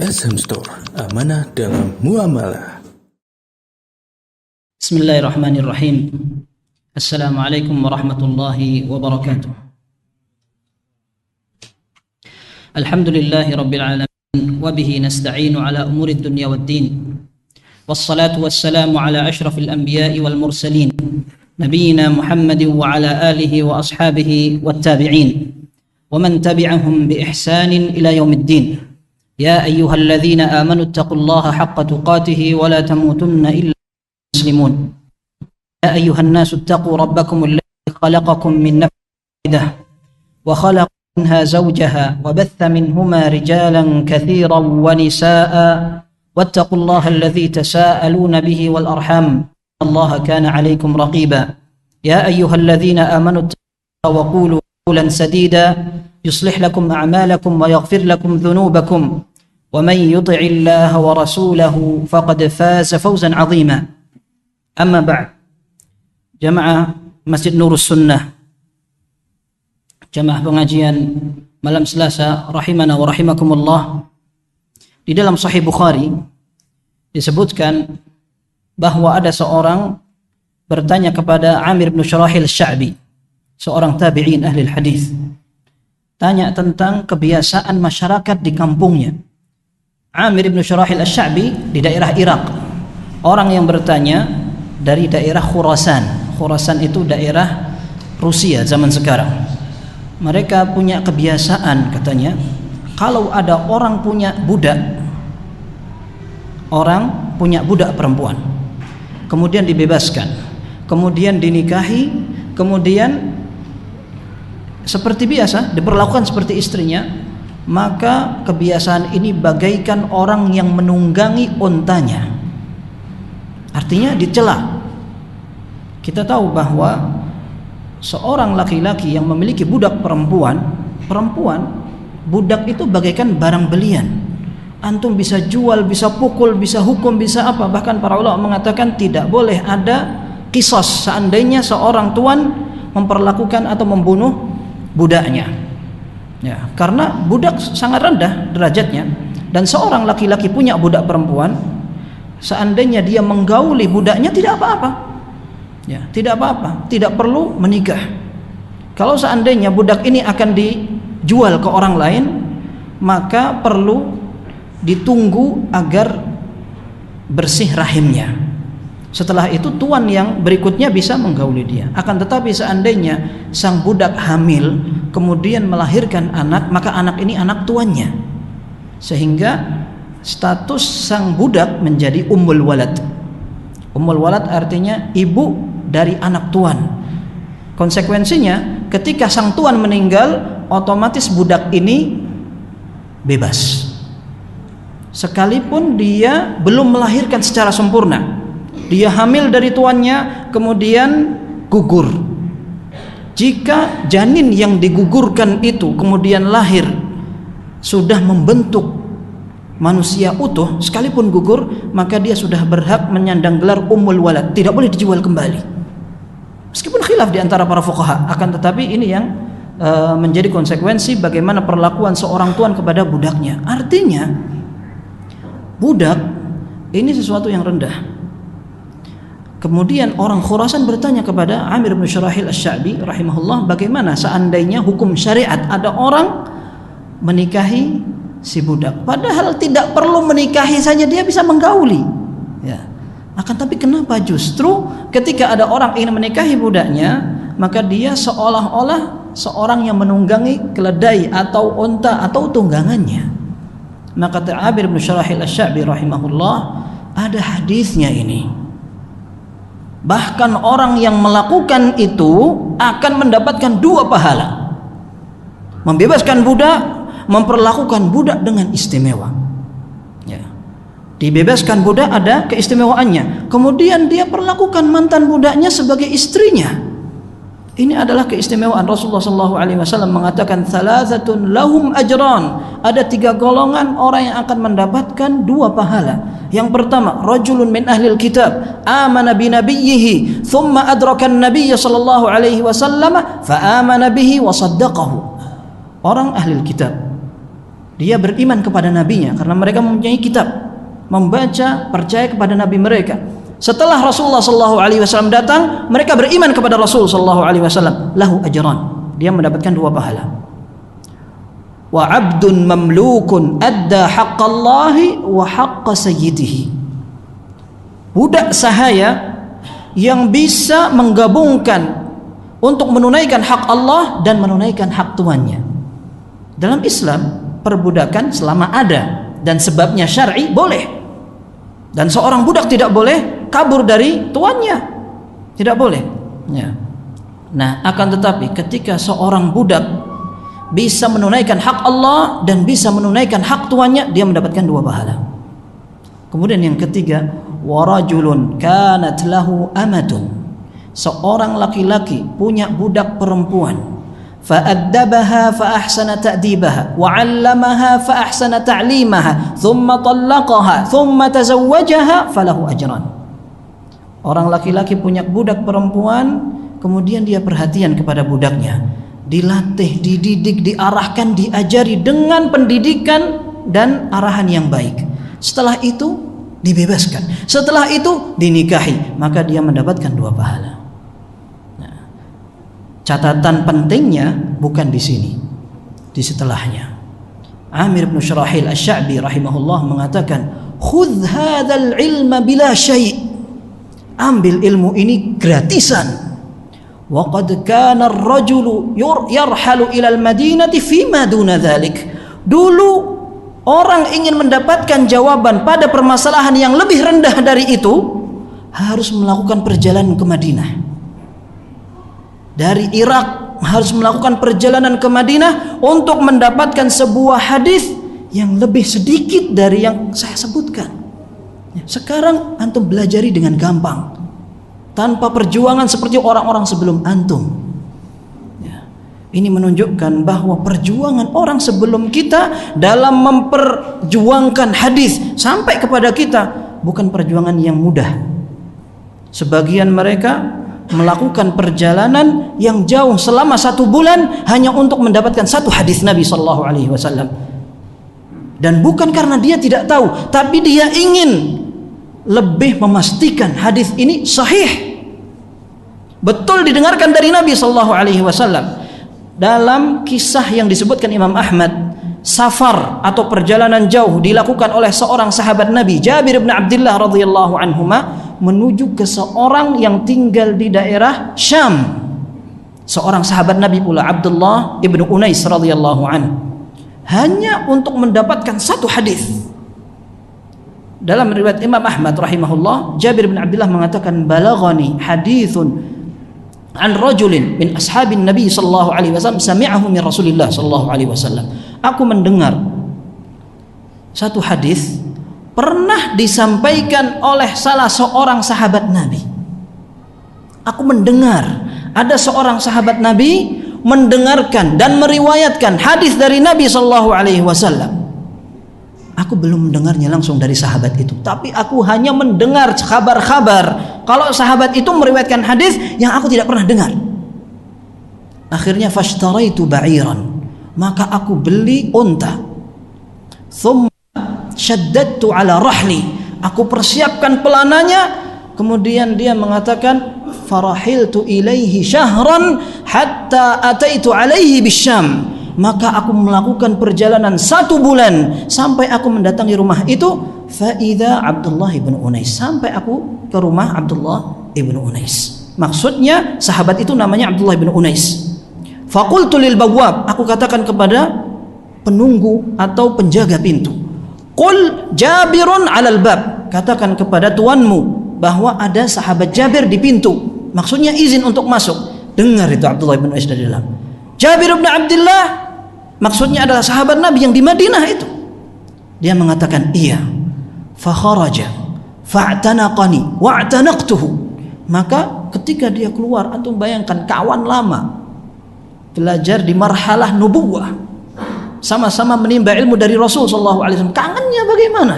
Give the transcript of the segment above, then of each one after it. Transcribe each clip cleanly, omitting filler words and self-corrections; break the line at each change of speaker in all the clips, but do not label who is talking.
SM Store, amanah dalam muamalah.
Bismillahirrahmanirrahim. Assalamualaikum warahmatullahi wabarakatuh. Alhamdulillahi rabbil alamin, wa bihi nasta'inu ala umuri dunya waddin. Wassalatu wassalamu ala ashrafil anbiya'i wal mursalin, nabiyyina Muhammadin wa ala alihi wa ashabihi wattabi'in, wa man tabi'ahum bi ihsanin ila yaumiddin. يا أيها الذين آمنوا اتقوا الله حق تقاته ولا تموتن إلا مسلمون. يا أيها الناس اتقوا ربكم الذي خلقكم من نفس واحدة وخلق منها زوجها وبث منهما رجالا كثيرا ونساء واتقوا الله الذي تساءلون به والأرحام الله كان عليكم رقيبا. يا أيها الذين آمنوا اتقوا الله وقولوا قولا سديدا يصلح لكم أعمالكم ويغفر لكم ذنوبكم ومن يطع الله ورسوله فقد فاز فوزا عظيما. أما بعد، jamaah Masjid Nurus Sunnah, jamaah pengajian malam Selasa rahimana wa rahimakumullah, di dalam Sahih Bukhari disebutkan bahwa ada seorang bertanya kepada Amir bin Syarahil Sya'bi, seorang tabi'in ahli hadis, tanya tentang kebiasaan masyarakat di kampungnya. Amir bin Syarahil Sya'bi di daerah Irak. Orang yang bertanya dari daerah Khurasan. Khurasan itu daerah Rusia zaman sekarang. Mereka punya kebiasaan, katanya, kalau ada orang punya budak perempuan, kemudian dibebaskan, kemudian dinikahi, kemudian seperti biasa diperlakukan seperti istrinya, maka kebiasaan ini bagaikan orang yang menunggangi untanya. Artinya dicela. Kita tahu bahwa seorang laki-laki yang memiliki budak perempuan, budak itu bagaikan barang belian. Antum bisa jual, bisa pukul, bisa hukum, bisa apa. Bahkan para ulama mengatakan tidak boleh ada qisas seandainya seorang tuan memperlakukan atau membunuh budaknya, ya, karena budak sangat rendah derajatnya, dan seorang laki-laki punya budak perempuan, seandainya dia menggauli budaknya tidak apa-apa, ya, tidak apa-apa, tidak perlu menikah. Kalau seandainya budak ini akan dijual ke orang lain, maka perlu ditunggu agar bersih rahimnya. Setelah itu tuan yang berikutnya bisa menggauli dia. Akan tetapi seandainya sang budak hamil kemudian melahirkan anak, maka anak ini anak tuannya, sehingga status sang budak menjadi ummul walad. Ummul walad artinya ibu dari anak tuan. Konsekuensinya ketika sang tuan meninggal, otomatis budak ini bebas, sekalipun dia belum melahirkan secara sempurna. Dia hamil dari tuannya, kemudian gugur. Jika janin yang digugurkan itu kemudian lahir, sudah membentuk manusia utuh, sekalipun gugur, maka dia sudah berhak menyandang gelar ummul walad, tidak boleh dijual kembali. Meskipun khilaf di antara para fuqaha, akan tetapi ini yang menjadi konsekuensi bagaimana perlakuan seorang tuan kepada budaknya. Artinya budak ini sesuatu yang rendah. Kemudian orang Khurasan bertanya kepada Amir bin Syarahil Sya'bi rahimahullah, bagaimana seandainya hukum syariat ada orang menikahi si budak, padahal tidak perlu menikahi saja dia bisa menggauli, ya. Akan tapi kenapa justru ketika ada orang ingin menikahi budaknya, maka dia seolah-olah seorang yang menunggangi keledai atau unta atau tunggangannya. Maka kata Amir bin Syarahil Sya'bi rahimahullah, ada hadisnya ini. Bahkan orang yang melakukan itu akan mendapatkan 2 pahala. Membebaskan budak, memperlakukan budak dengan istimewa, ya. Dibebaskan budak ada keistimewaannya, kemudian dia perlakukan mantan budaknya sebagai istrinya. Ini adalah keistimewaan. Rasulullah SAW mengatakan thalathatun lahum ajran, ada 3 golongan orang yang akan mendapatkan 2 pahala. Yang pertama, rajulun min ahlil kitab amana bi nabiyhi thumma adraka an-nabiy sallallahu alaihi wasallam fa amana bihi wa saddaqahu. Orang ahlil kitab Dia beriman kepada nabinya karena mereka mempunyai kitab, membaca, percaya kepada nabi mereka. Setelah Rasulullah SAW datang, mereka beriman kepada Rasul SAW. Lahu ajran, dia mendapatkan 2 pahala. Wa 'abdun mamlukun adda haqqallahi wa haqqa sayyidihi. Budak sahaya yang bisa menggabungkan untuk menunaikan hak Allah dan menunaikan hak tuannya. Dalam Islam, perbudakan selama ada dan sebabnya syar'i boleh. Dan seorang budak tidak boleh kabur dari tuannya. Tidak boleh. Ya. Nah, akan tetapi ketika seorang budak bisa menunaikan hak Allah dan bisa menunaikan hak tuannya, dia mendapatkan 2 pahala. Kemudian yang ketiga, warajulun kanat lahu amatun. Seorang laki-laki punya budak perempuan. فأدبها فأحسن تأديبها وعلمها فأحسن تعليمها ثم طلقها ثم تزوجها فله أجران. Orang laki-laki punya budak perempuan, kemudian dia perhatian kepada budaknya, dilatih, dididik, diarahkan, diajari dengan pendidikan dan arahan yang baik. Setelah itu dibebaskan, setelah itu dinikahi, maka dia mendapatkan 2 pahala. Catatan pentingnya bukan di sini, di setelahnya. Amir bin Syurahil Asy-Sya'bi rahimahullah mengatakan, "Khudh hadzal ilma bila syai'." Ambil ilmu ini gratisan. Wa qad kana ar-rajulu yarhalu ila al-madinati fima duna dzalik. Dulu orang ingin mendapatkan jawaban pada permasalahan yang lebih rendah dari itu, harus melakukan perjalanan ke Madinah. Dari Irak harus melakukan perjalanan ke Madinah untuk mendapatkan sebuah hadis yang lebih sedikit dari yang saya sebutkan. Sekarang antum belajari dengan gampang, tanpa perjuangan seperti orang-orang sebelum antum. Ini menunjukkan bahwa perjuangan orang sebelum kita dalam memperjuangkan hadis sampai kepada kita bukan perjuangan yang mudah. Sebagian mereka melakukan perjalanan yang jauh selama 1 bulan hanya untuk mendapatkan 1 hadis Nabi SAW. Dan bukan karena dia tidak tahu, tapi dia ingin lebih memastikan hadis ini sahih, betul didengarkan dari Nabi SAW. Dalam kisah yang disebutkan Imam Ahmad, safar atau perjalanan jauh dilakukan oleh seorang sahabat Nabi, Jabir bin Abdullah radhiyallahu anhuma, menuju ke seorang yang tinggal di daerah Syam. Seorang sahabat Nabi pula, Abdullah ibnu Unais radhiyallahu anhu, hanya untuk mendapatkan 1 hadis. Dalam riwayat Imam Ahmad rahimahullah, Jabir bin Abdullah mengatakan, "Balaghani hadithun an rajulin min ashabin Nabi sallallahu alaihi wasallam sami'ahu min Rasulillah sallallahu alaihi wasallam." Aku mendengar 1 hadis pernah disampaikan oleh salah seorang sahabat Nabi. Aku mendengar ada seorang sahabat Nabi mendengarkan dan meriwayatkan hadis dari Nabi sallallahu alaihi wasallam. Aku belum mendengarnya langsung dari sahabat itu, tapi aku hanya mendengar kabar-kabar kalau sahabat itu meriwayatkan hadis yang aku tidak pernah dengar. Akhirnya fashtaraitu ba'iran, maka aku beli unta. Thumma syaddadtu ala rahli, aku persiapkan pelananya. Kemudian dia mengatakan, farahiltu ilaihi syahran hatta ataitu alaihi bisyam, maka aku melakukan perjalanan 1 bulan sampai aku mendatangi rumah itu. Faida Abdullah ibn Unais, sampai aku ke rumah Abdullah ibn Unais. Maksudnya sahabat itu namanya Abdullah ibn Unais. Faqultu lil bawwab, aku katakan kepada penunggu atau penjaga pintu, qul Jabirun alal bab, katakan kepada tuanmu bahwa ada sahabat Jabir di pintu, maksudnya izin untuk masuk. Dengar itu Abdullah ibn Unais dari dalam. Jabir bin Abdullah maksudnya adalah sahabat Nabi yang di Madinah itu. Dia mengatakan iya. Fa kharaja fa'tanaqani wa'tanaqtuhu, maka ketika dia keluar, antum bayangkan kawan lama, belajar di marhalah nubuwah, sama-sama menimba ilmu dari Rasul sallallahu alaihi wasallam, kangennya bagaimana?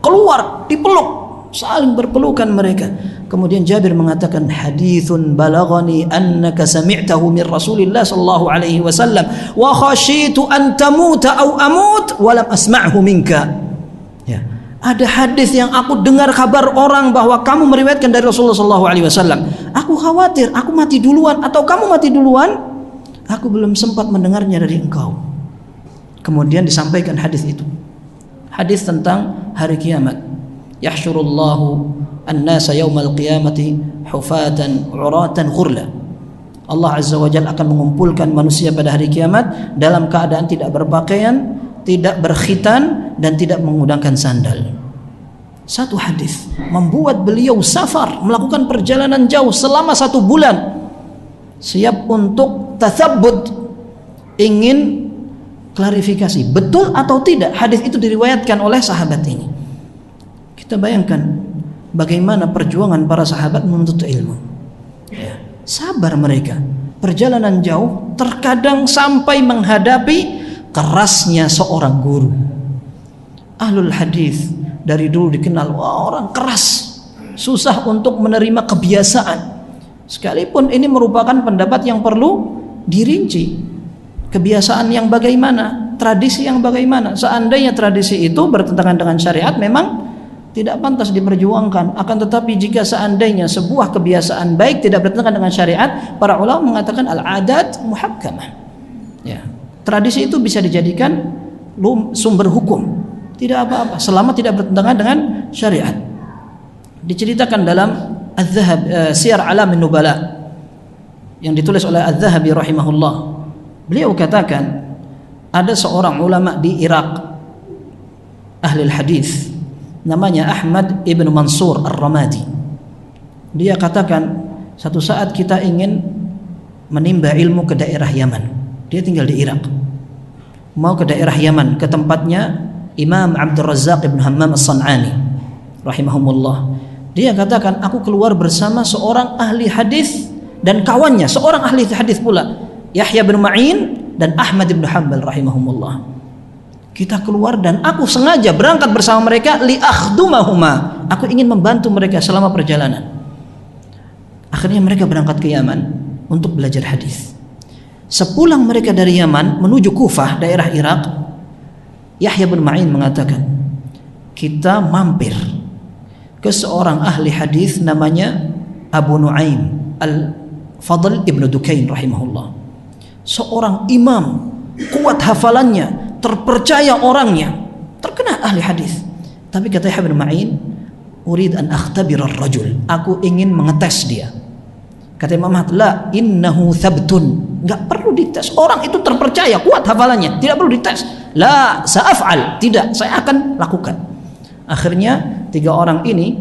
Keluar dipeluk, saling berpelukan mereka. Kemudian Jabir mengatakan, hadithun balaghani annaka sami'tahu min Rasulillah sallallahu alaihi wasallam wa khasyitu an tamuta aw amut wa lam asma'hu minka. Ya. Ada hadis yang aku dengar kabar orang bahwa kamu meriwayatkan dari Rasulullah sallallahu alaihi wasallam. Aku khawatir aku mati duluan atau kamu mati duluan. Aku belum sempat mendengarnya dari engkau. Kemudian disampaikan hadis itu. Hadis tentang hari kiamat. Yahsyurullahu an-nasa yaumal qiyamati hufatan uratan ghurla. Allah Azza wa Jalla akan mengumpulkan manusia pada hari kiamat dalam keadaan tidak berpakaian, tidak berkhitan, dan tidak menggunakan sandal. Satu hadis membuat beliau safar, melakukan perjalanan jauh selama 1 bulan, siap untuk tatsabbut, ingin klarifikasi betul atau tidak hadis itu diriwayatkan oleh sahabat ini. Kita bayangkan bagaimana perjuangan para sahabat menuntut ilmu. Ya, sabar mereka, perjalanan jauh, terkadang sampai menghadapi kerasnya seorang guru. Ahlul hadis dari dulu dikenal orang keras, susah untuk menerima kebiasaan. Sekalipun ini merupakan pendapat yang perlu dirinci. Kebiasaan yang bagaimana, tradisi yang bagaimana. Seandainya tradisi itu bertentangan dengan syariat, memang tidak pantas diperjuangkan. Akan tetapi jika seandainya sebuah kebiasaan baik tidak bertentangan dengan syariat, para ulama mengatakan al-adat muhakkamah. Ya, tradisi itu bisa dijadikan sumber hukum, tidak apa-apa selama tidak bertentangan dengan syariat. Diceritakan dalam Siyar Alamin Nubala yang ditulis oleh Az-Zahabi rahimahullah. Beliau katakan ada seorang ulama di Irak, ahli hadis, namanya Ahmad ibn Mansur Ar-Ramadi. Dia katakan, satu saat kita ingin menimba ilmu ke daerah Yaman. Dia tinggal di Irak, mau ke daerah Yaman, ke tempatnya Imam Abdul Razzaq ibn Hammam As-San'ani rahimahumullah. Dia katakan, aku keluar bersama seorang ahli hadis dan kawannya, seorang ahli hadis pula, Yahya bin Ma'in dan Ahmad ibn Hanbal rahimahumullah. Kita keluar dan aku sengaja berangkat bersama mereka li akhdumahuma. Aku ingin membantu mereka selama perjalanan. Akhirnya mereka berangkat ke Yaman untuk belajar hadis. Sepulang mereka dari Yaman menuju Kufah, daerah Irak, Yahya bin Ma'in mengatakan, kita mampir ke seorang ahli hadis namanya Abu Nuaim Al-Fadl ibn Dukain rahimahullah. Seorang imam, kuat hafalannya, terpercaya orangnya, terkenal ahli hadis. Tapi kata Yahya bin Ma'in, urid an akhtabir ar-rajul, aku ingin mengetes dia. Kata Imam Ahmad, la innahu thabtun, enggak perlu dites, orang itu terpercaya, kuat hafalannya, tidak perlu dites. La sa'af'al, tidak, saya akan lakukan. Akhirnya 3 orang ini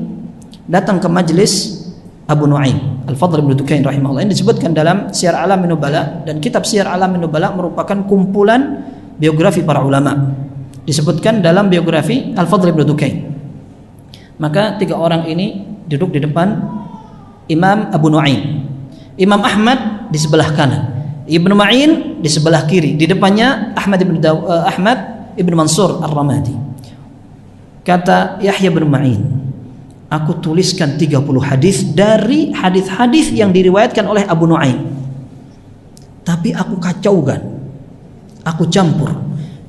datang ke majlis Abu Nuaim Al-Fadl ibn Dukain rahimahullah. Ini disebutkan dalam Siyar Alamin Nubala, dan kitab Siyar Alamin Nubala merupakan kumpulan biografi para ulama. Disebutkan dalam biografi Al-Fadl ibn Dukain. Maka 3 orang ini duduk di depan Imam Abu Nuaim. Imam Ahmad di sebelah kanan, Ibnu Ma'in di sebelah kiri, di depannya Ahmad ibn Mansur Ar-Ramadi. Kata Yahya bin Ma'in, aku tuliskan 30 hadis dari hadis-hadis yang diriwayatkan oleh Abu Nuaim. Tapi aku kacaukan, aku campur.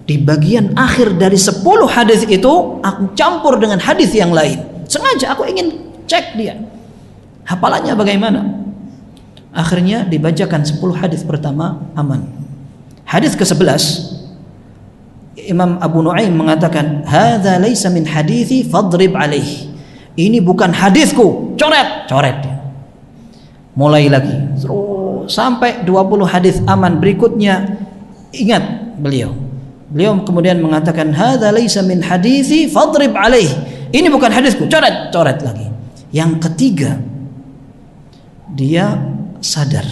Di bagian akhir dari 10 hadis itu, aku campur dengan hadis yang lain. Sengaja aku ingin cek dia hafalannya bagaimana. Akhirnya dibacakan 10 hadis pertama, aman. Hadis ke-11, Imam Abu Nuaim mengatakan, hadza laisa min hadithi fadrib alaih. Ini bukan hadisku, coret dia. Mulai lagi sampai 20 hadis aman. Berikutnya ingat beliau kemudian mengatakan, hadza laisa min hadithi fadrib alaih. Ini bukan hadisku, coret lagi. Yang ketiga, dia sadar,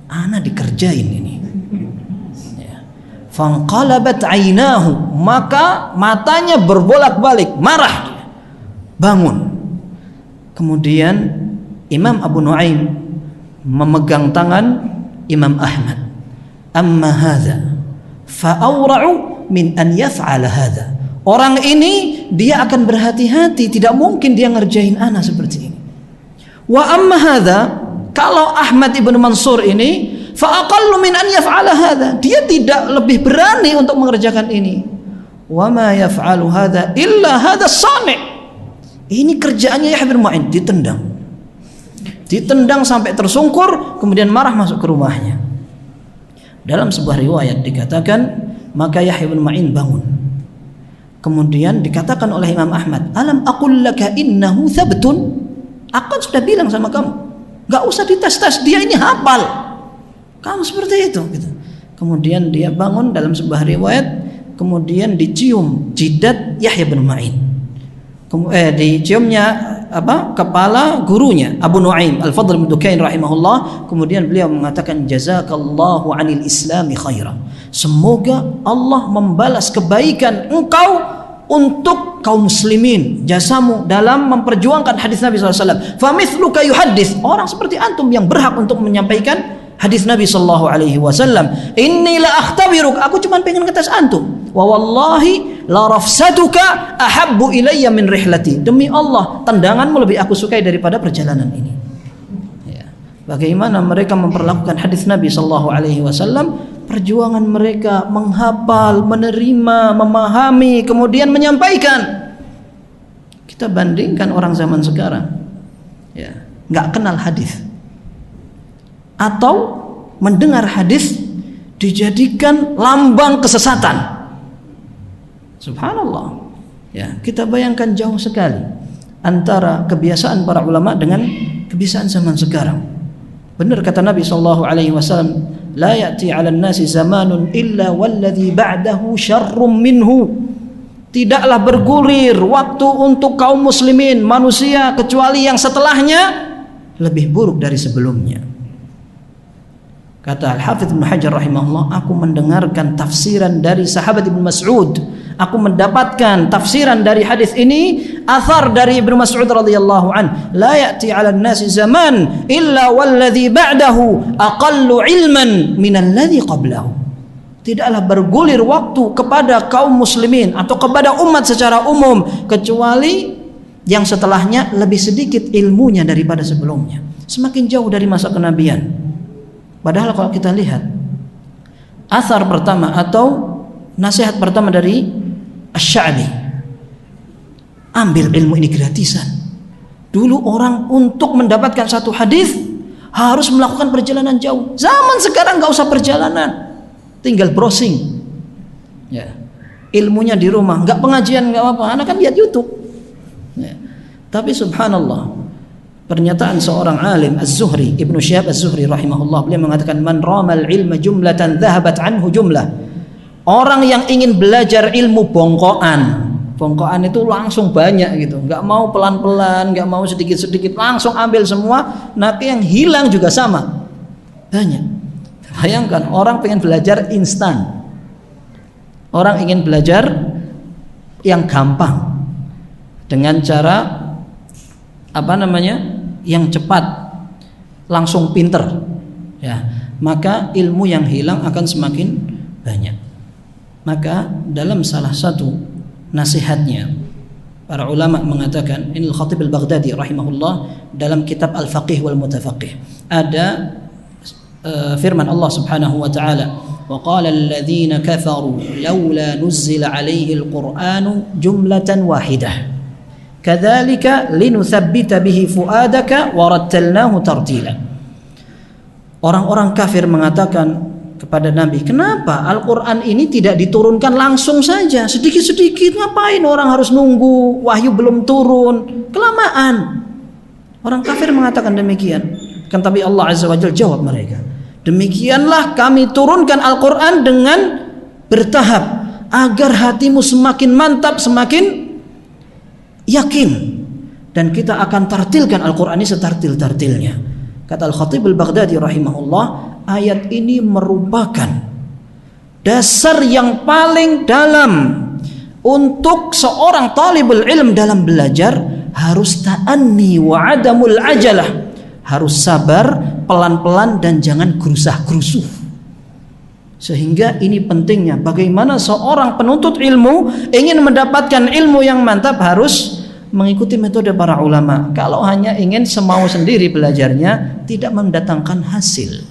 ana dikerjain ini. Fanqalabat ainahu, maka matanya berbolak-balik, marah dia, bangun. Kemudian Imam Abu Nuaim memegang tangan Imam Ahmad. Amma hadza fa awra'u min an yaf'ala hadza. Orang ini dia akan berhati-hati, tidak mungkin dia ngerjain ana seperti ini. Wa amma hadza, kalau Ahmad ibn Mansur ini, fa aqallu min an yaf'ala hadza, dia tidak lebih berani untuk mengerjakan ini. Wa ma yaf'alu hadza illa hadza as-sani'. Ini kerjaannya Yahya bin Ma'in, ditendang sampai tersungkur, kemudian marah masuk ke rumahnya. Dalam sebuah riwayat dikatakan, maka Yahya bin Ma'in bangun. Kemudian dikatakan oleh Imam Ahmad, alam aqul laka innahu thabtun, aku kan sudah bilang sama kamu, gak usah dites-tes, dia ini hafal. Kamu seperti itu gitu. Kemudian dia bangun, dalam sebuah riwayat kemudian dicium jidat Yahya bin Ma'in, diciumnya kepala gurunya Abu Nuaim Al-Fadl bin Dukain rahimahullah. Kemudian beliau mengatakan, jazakallahu anil islami khairan, semoga Allah membalas kebaikan engkau untuk kaum muslimin, jasamu dalam memperjuangkan hadis Nabi SAW. Famithluka yuhaddits, orang seperti antum yang berhak untuk menyampaikan hadis Nabi SAW. Inni la akhtabiruk, aku cuma pengen ngetes antum. Wa wallahi la rafsatuka ahabbu ilayya min rihlati, demi Allah tendanganmu lebih aku sukai daripada perjalanan ini. Ya. Bagaimana mereka memperlakukan hadis Nabi SAW, perjuangan mereka menghafal, menerima, memahami, kemudian menyampaikan. Kita bandingkan orang zaman sekarang, ya, nggak kenal hadis, atau mendengar hadis dijadikan lambang kesesatan. Subhanallah. Ya, kita bayangkan jauh sekali antara kebiasaan para ulama dengan kebiasaan zaman sekarang. Benar kata Nabi SAW, la ya'ti 'alan nasi zamanun illa walladhi ba'dahu syarrum minhu. Tidaklah bergulir waktu untuk kaum muslimin manusia kecuali yang setelahnya lebih buruk dari sebelumnya. Kata Al-Hafidz Ibnu Hajar rahimahullah, aku mendengarkan tafsiran dari sahabat Ibnu Mas'ud, aku mendapatkan tafsiran dari hadis ini, athar dari Ibnu Mas'ud radhiyallahu an, la ya'ti 'alan nasi zaman illa walladhi ba'dahu aqallu 'ilman min alladhi qablahu. Tidaklah bergulir waktu kepada kaum muslimin atau kepada umat secara umum kecuali yang setelahnya lebih sedikit ilmunya daripada sebelumnya, semakin jauh dari masa kenabian. Padahal kalau kita lihat asar pertama atau nasihat pertama dari Asy-Sya'bi, ambil ilmu ini gratisan. Dulu orang untuk mendapatkan satu hadis harus melakukan perjalanan jauh. Zaman sekarang nggak usah perjalanan, tinggal browsing. Ya, ilmunya di rumah, nggak pengajian nggak apa-apa, anak kan lihat YouTube. Ya. Tapi subhanallah, pernyataan seorang alim Az-Zuhri, Ibnu Syihab Az-Zuhri rahimahullah, beliau mengatakan, man ramal ilma jumlatan dhahabat anhu jumlah. Orang yang ingin belajar ilmu bongkoan itu langsung banyak gitu, nggak mau pelan-pelan, nggak mau sedikit-sedikit, langsung ambil semua, nanti yang hilang juga sama banyak. Bayangkan orang pengen belajar instan, orang ingin belajar yang gampang dengan cara yang cepat, langsung pinter, ya, maka ilmu yang hilang akan semakin banyak. Maka dalam salah satu nasihatnya para ulama mengatakan, ini Al-Khatib Al-Baghdadi rahimahullah dalam kitab Al-Faqih wal Mutafaqih, ada firman Allah Subhanahu wa taala, wa qala alladhina kafaru laula nuzzila alaihi al-Qur'anu jumlatan wahidah kadzalika linutsabbita bihi fuadaka warattalnahu tartila. Orang-orang kafir mengatakan kepada Nabi, kenapa Al-Quran ini tidak diturunkan langsung saja, sedikit-sedikit, ngapain orang harus nunggu wahyu belum turun, kelamaan. Orang kafir mengatakan demikian, kan, tapi Allah Azza wa Jalla jawab mereka, demikianlah kami turunkan Al-Quran dengan bertahap agar hatimu semakin mantap, semakin yakin, dan kita akan tartilkan Al-Quran ini setartil-tartilnya. Kata Al-Khatib Al-Baghdadi rahimahullah, ayat ini merupakan dasar yang paling dalam untuk seorang talibul ilm dalam belajar. Harus ta'anni wa adamul ajalah, harus sabar, pelan-pelan, dan jangan gerusah-gerusuh. Sehingga ini pentingnya bagaimana seorang penuntut ilmu ingin mendapatkan ilmu yang mantap harus mengikuti metode para ulama. Kalau hanya ingin semau sendiri belajarnya, tidak mendatangkan hasil.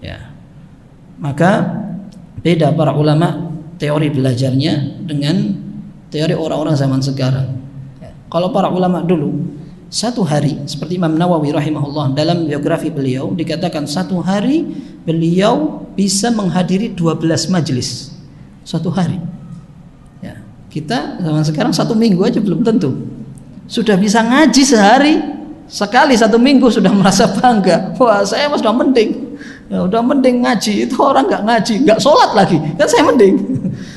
Ya. Maka beda para ulama teori belajarnya dengan teori orang-orang zaman sekarang. Ya. Kalau para ulama dulu, satu hari, seperti Imam Nawawi rahimahullah, dalam biografi beliau dikatakan satu hari beliau bisa menghadiri 12 majelis satu hari. Ya, kita zaman sekarang 1 minggu aja belum tentu sudah bisa ngaji sehari sekali, 1 minggu sudah merasa bangga. Wah, saya sudah mending, ya, udah mending ngaji. Itu orang nggak ngaji, nggak sholat lagi, kan saya mending.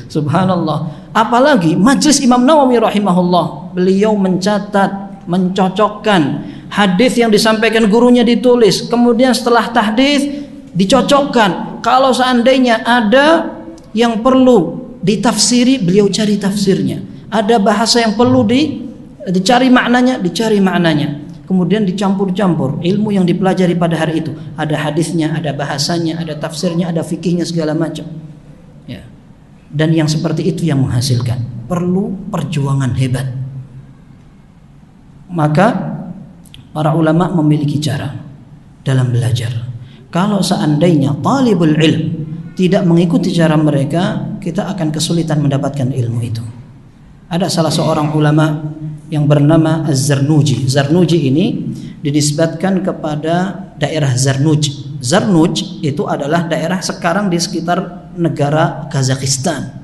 Subhanallah. Apalagi majelis Imam Nawawi rahimahullah, beliau mencatat, mencocokkan hadis yang disampaikan gurunya, ditulis, kemudian setelah tahdits dicocokkan. Kalau seandainya ada yang perlu ditafsiri, beliau cari tafsirnya. Ada bahasa yang perlu dicari maknanya, dicari maknanya. Kemudian dicampur-campur ilmu yang dipelajari pada hari itu. Ada hadisnya, ada bahasanya, ada tafsirnya, ada fikihnya, segala macam. Ya. Dan yang seperti itu yang menghasilkan. Perlu perjuangan hebat. Maka para ulama memiliki cara dalam belajar. Kalau seandainya talibul ilm tidak mengikuti cara mereka, kita akan kesulitan mendapatkan ilmu itu. Ada salah seorang ulama yang bernama Az-Zarnuji. Zarnuji ini dinisbatkan kepada daerah Zarnuj. Zarnuj itu adalah daerah sekarang di sekitar negara Kazakhstan.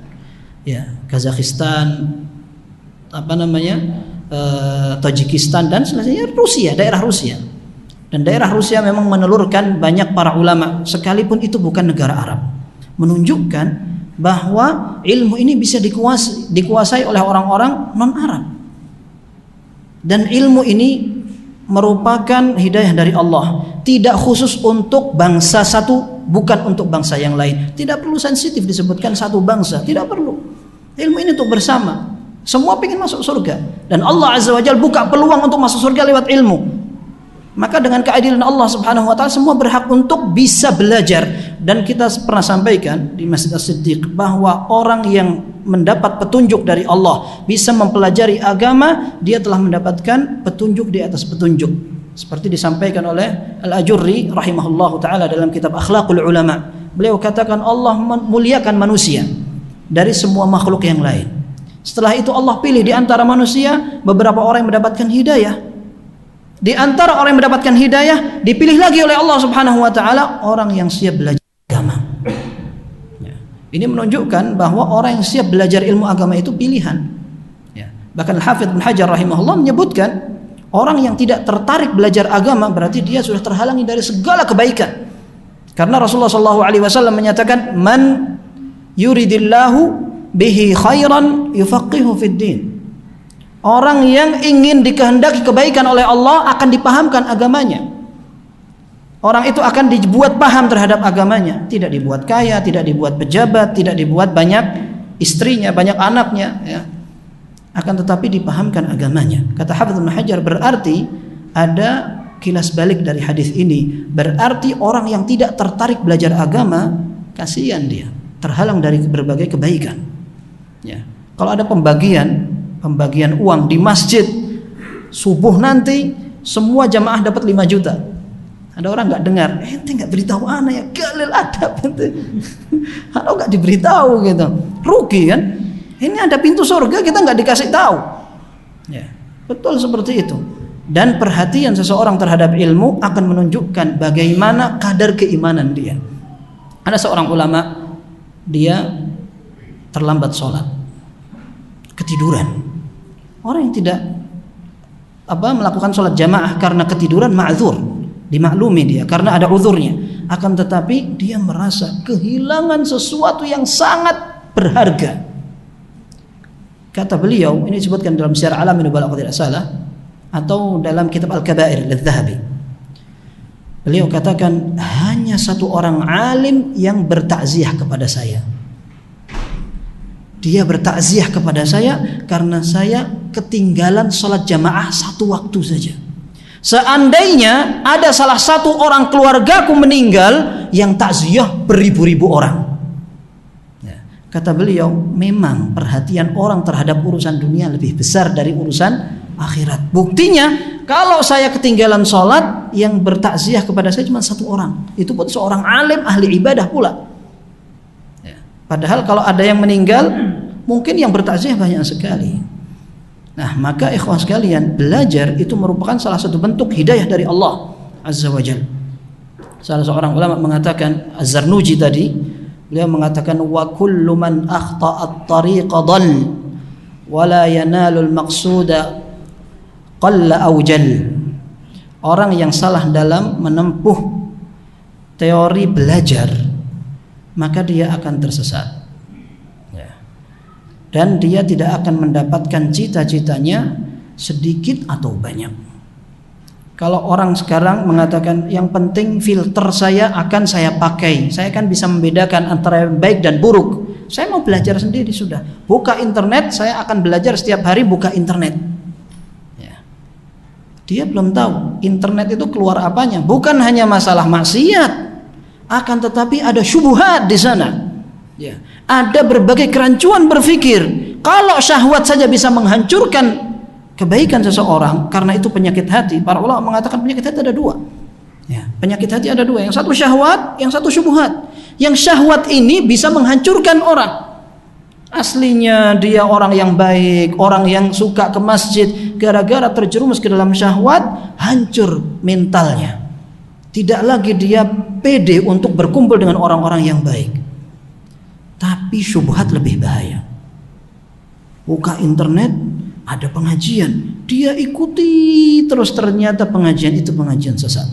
Ya, Kazakhstan, Tajikistan dan selanjutnya Rusia, daerah Rusia. Dan daerah Rusia memang menelurkan banyak para ulama, sekalipun itu bukan negara Arab. Menunjukkan bahwa ilmu ini bisa dikuasai oleh orang-orang non-Arab. Dan ilmu ini merupakan hidayah dari Allah, tidak khusus untuk bangsa satu, bukan untuk bangsa yang lain. Tidak perlu sensitif disebutkan satu bangsa, tidak perlu. Ilmu ini untuk bersama. Semua ingin masuk surga, dan Allah Azza wa Jalla buka peluang untuk masuk surga lewat ilmu. Maka dengan keadilan Allah Subhanahu wa taala, semua berhak untuk bisa belajar. Dan kita pernah sampaikan di Masjid As-Siddiq bahwa orang yang mendapat petunjuk dari Allah, bisa mempelajari agama, dia telah mendapatkan petunjuk di atas petunjuk. Seperti disampaikan oleh Al-Ajurri rahimahullahu taala dalam kitab Akhlaqul Ulama. Beliau katakan Allah memuliakan manusia dari semua makhluk yang lain. Setelah itu Allah pilih di antara manusia beberapa orang yang mendapatkan hidayah. Di antara orang yang mendapatkan hidayah, dipilih lagi oleh Allah Subhanahu wa taala orang yang siap belajar agama. Ya. Ini menunjukkan bahwa orang yang siap belajar ilmu agama itu pilihan. Ya. Bahkan Hafidz Ibnu Hajar rahimahullah menyebutkan orang yang tidak tertarik belajar agama berarti dia sudah terhalangi dari segala kebaikan. Karena Rasulullah SAW menyatakan, "Man yuridillahu bihi khairan yufaqihu fid din." Orang yang ingin dikehendaki kebaikan oleh Allah akan dipahamkan agamanya. Orang itu akan dibuat paham terhadap agamanya, tidak dibuat kaya, tidak dibuat pejabat, tidak dibuat banyak istrinya, banyak anaknya, ya. Akan tetapi dipahamkan agamanya. Kata Hafidz Ibnu Hajar, berarti ada kilas balik dari hadis ini. Berarti orang yang tidak tertarik belajar agama, kasihan dia, terhalang dari berbagai kebaikan. Ya. Kalau ada pembagian uang di masjid subuh nanti, semua jamaah dapat 5 juta. Ada orang nggak dengar, ente nggak beritahu ana ya, galil adab ente. Kalau nggak diberitahu gitu, rugi kan? Ini ada pintu surga kita nggak dikasih tahu. Ya, betul seperti itu. Dan perhatian seseorang terhadap ilmu akan menunjukkan bagaimana kadar keimanan dia. Ada seorang ulama, dia terlambat sholat, ketiduran. Orang yang tidak melakukan sholat jamaah karena ketiduran ma'dzur, dimaklumi dia karena ada uzurnya. Akan tetapi dia merasa kehilangan sesuatu yang sangat berharga. Kata beliau, ini disebutkan dalam Syiar Alamin Nubala kalau tidak salah, atau dalam kitab Al-Kabair Al-Zahabi. Beliau katakan, hanya satu orang alim yang bertakziah kepada saya. Dia bertakziah kepada saya karena saya ketinggalan sholat jamaah 1 waktu saja. Seandainya ada salah satu orang keluargaku meninggal, yang takziah beribu-ribu orang. Ya. Kata beliau, memang perhatian orang terhadap urusan dunia lebih besar dari urusan akhirat. Buktinya kalau saya ketinggalan sholat, yang bertakziah kepada saya cuma satu orang, itu pun seorang alim ahli ibadah pula. Padahal kalau ada yang meninggal, mungkin yang bertakziah banyak sekali. Nah, maka ikhwah sekalian, belajar itu merupakan salah satu bentuk hidayah dari Allah Azza wa Jalla. Salah seorang ulama mengatakan, Az-Zarnuji tadi, beliau mengatakan, wa kullu man akhta'a at-tariqa dhal wa la yanalu al-maqsuda qalla aw jal. Orang yang salah dalam menempuh teori belajar, maka dia akan tersesat, dan dia tidak akan mendapatkan cita-citanya sedikit atau banyak. Kalau orang sekarang mengatakan yang penting filter saya akan saya pakai, saya kan bisa membedakan antara yang baik dan buruk, saya mau belajar sendiri sudah, buka internet, saya akan belajar setiap hari buka internet. Dia belum tahu internet itu keluar apanya, bukan hanya masalah maksiat, akan tetapi ada syubhat di sana. Ada berbagai kerancuan berpikir. Kalau syahwat saja bisa menghancurkan kebaikan seseorang, karena itu penyakit hati. Para ulama mengatakan penyakit hati ada dua. Penyakit hati ada dua, yang satu syahwat, yang satu syubhat. Yang syahwat ini bisa menghancurkan orang. Aslinya dia orang yang baik, orang yang suka ke masjid, gara-gara terjerumus ke dalam syahwat, hancur mentalnya. Tidak lagi dia pede untuk berkumpul dengan orang-orang yang baik. Tapi syubhat lebih bahaya. Buka internet, ada pengajian, dia ikuti terus, ternyata pengajian itu pengajian sesat,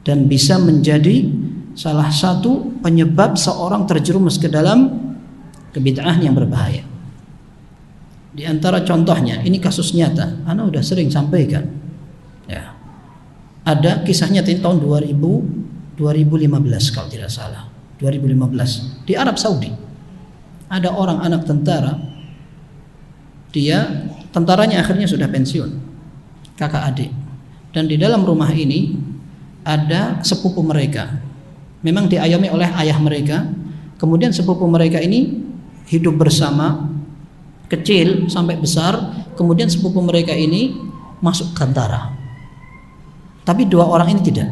dan bisa menjadi salah satu penyebab seorang terjerumus ke dalam kebid'ahan yang berbahaya. Di antara contohnya, ini kasus nyata, ana udah sering sampaikan. Ada kisahnya tahun 2015 kalau tidak salah, 2015 di Arab Saudi. Ada orang anak tentara, dia tentaranya akhirnya sudah pensiun, kakak adik, dan di dalam rumah ini ada sepupu mereka, memang diayomi oleh ayah mereka. Kemudian sepupu mereka ini hidup bersama, kecil sampai besar. Kemudian sepupu mereka ini masuk tentara, tapi dua orang ini tidak.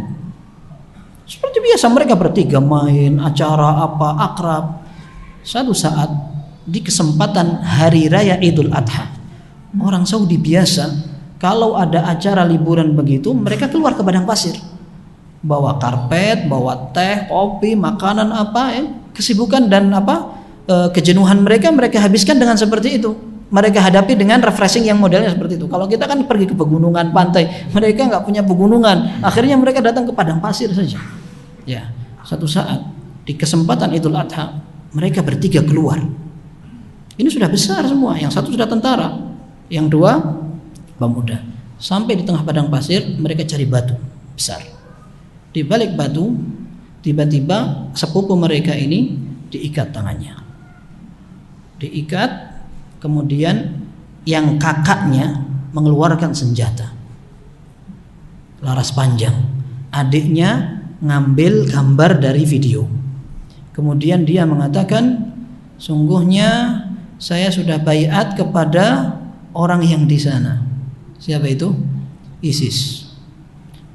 Seperti biasa mereka bertiga main acara apa, akrab. Suatu saat di kesempatan hari raya Idul Adha, orang Saudi biasa kalau ada acara liburan begitu, mereka keluar ke padang pasir, bawa karpet, bawa teh, kopi, makanan apa, kesibukan dan kejenuhan mereka habiskan dengan seperti itu. Mereka hadapi dengan refreshing yang modelnya seperti itu. Kalau kita kan pergi ke pegunungan, pantai, mereka nggak punya pegunungan, akhirnya mereka datang ke padang pasir saja. Satu saat di kesempatan Idul Adha, mereka bertiga keluar. Ini sudah besar semua, yang satu sudah tentara, yang dua pemuda. Sampai di tengah padang pasir, mereka cari batu besar. Di balik batu, tiba-tiba sepupu mereka ini diikat tangannya. Diikat, kemudian yang kakaknya mengeluarkan senjata laras panjang, adiknya ngambil gambar dari video. Kemudian dia mengatakan, sungguhnya saya sudah baiat kepada orang yang di sana. Siapa itu? ISIS.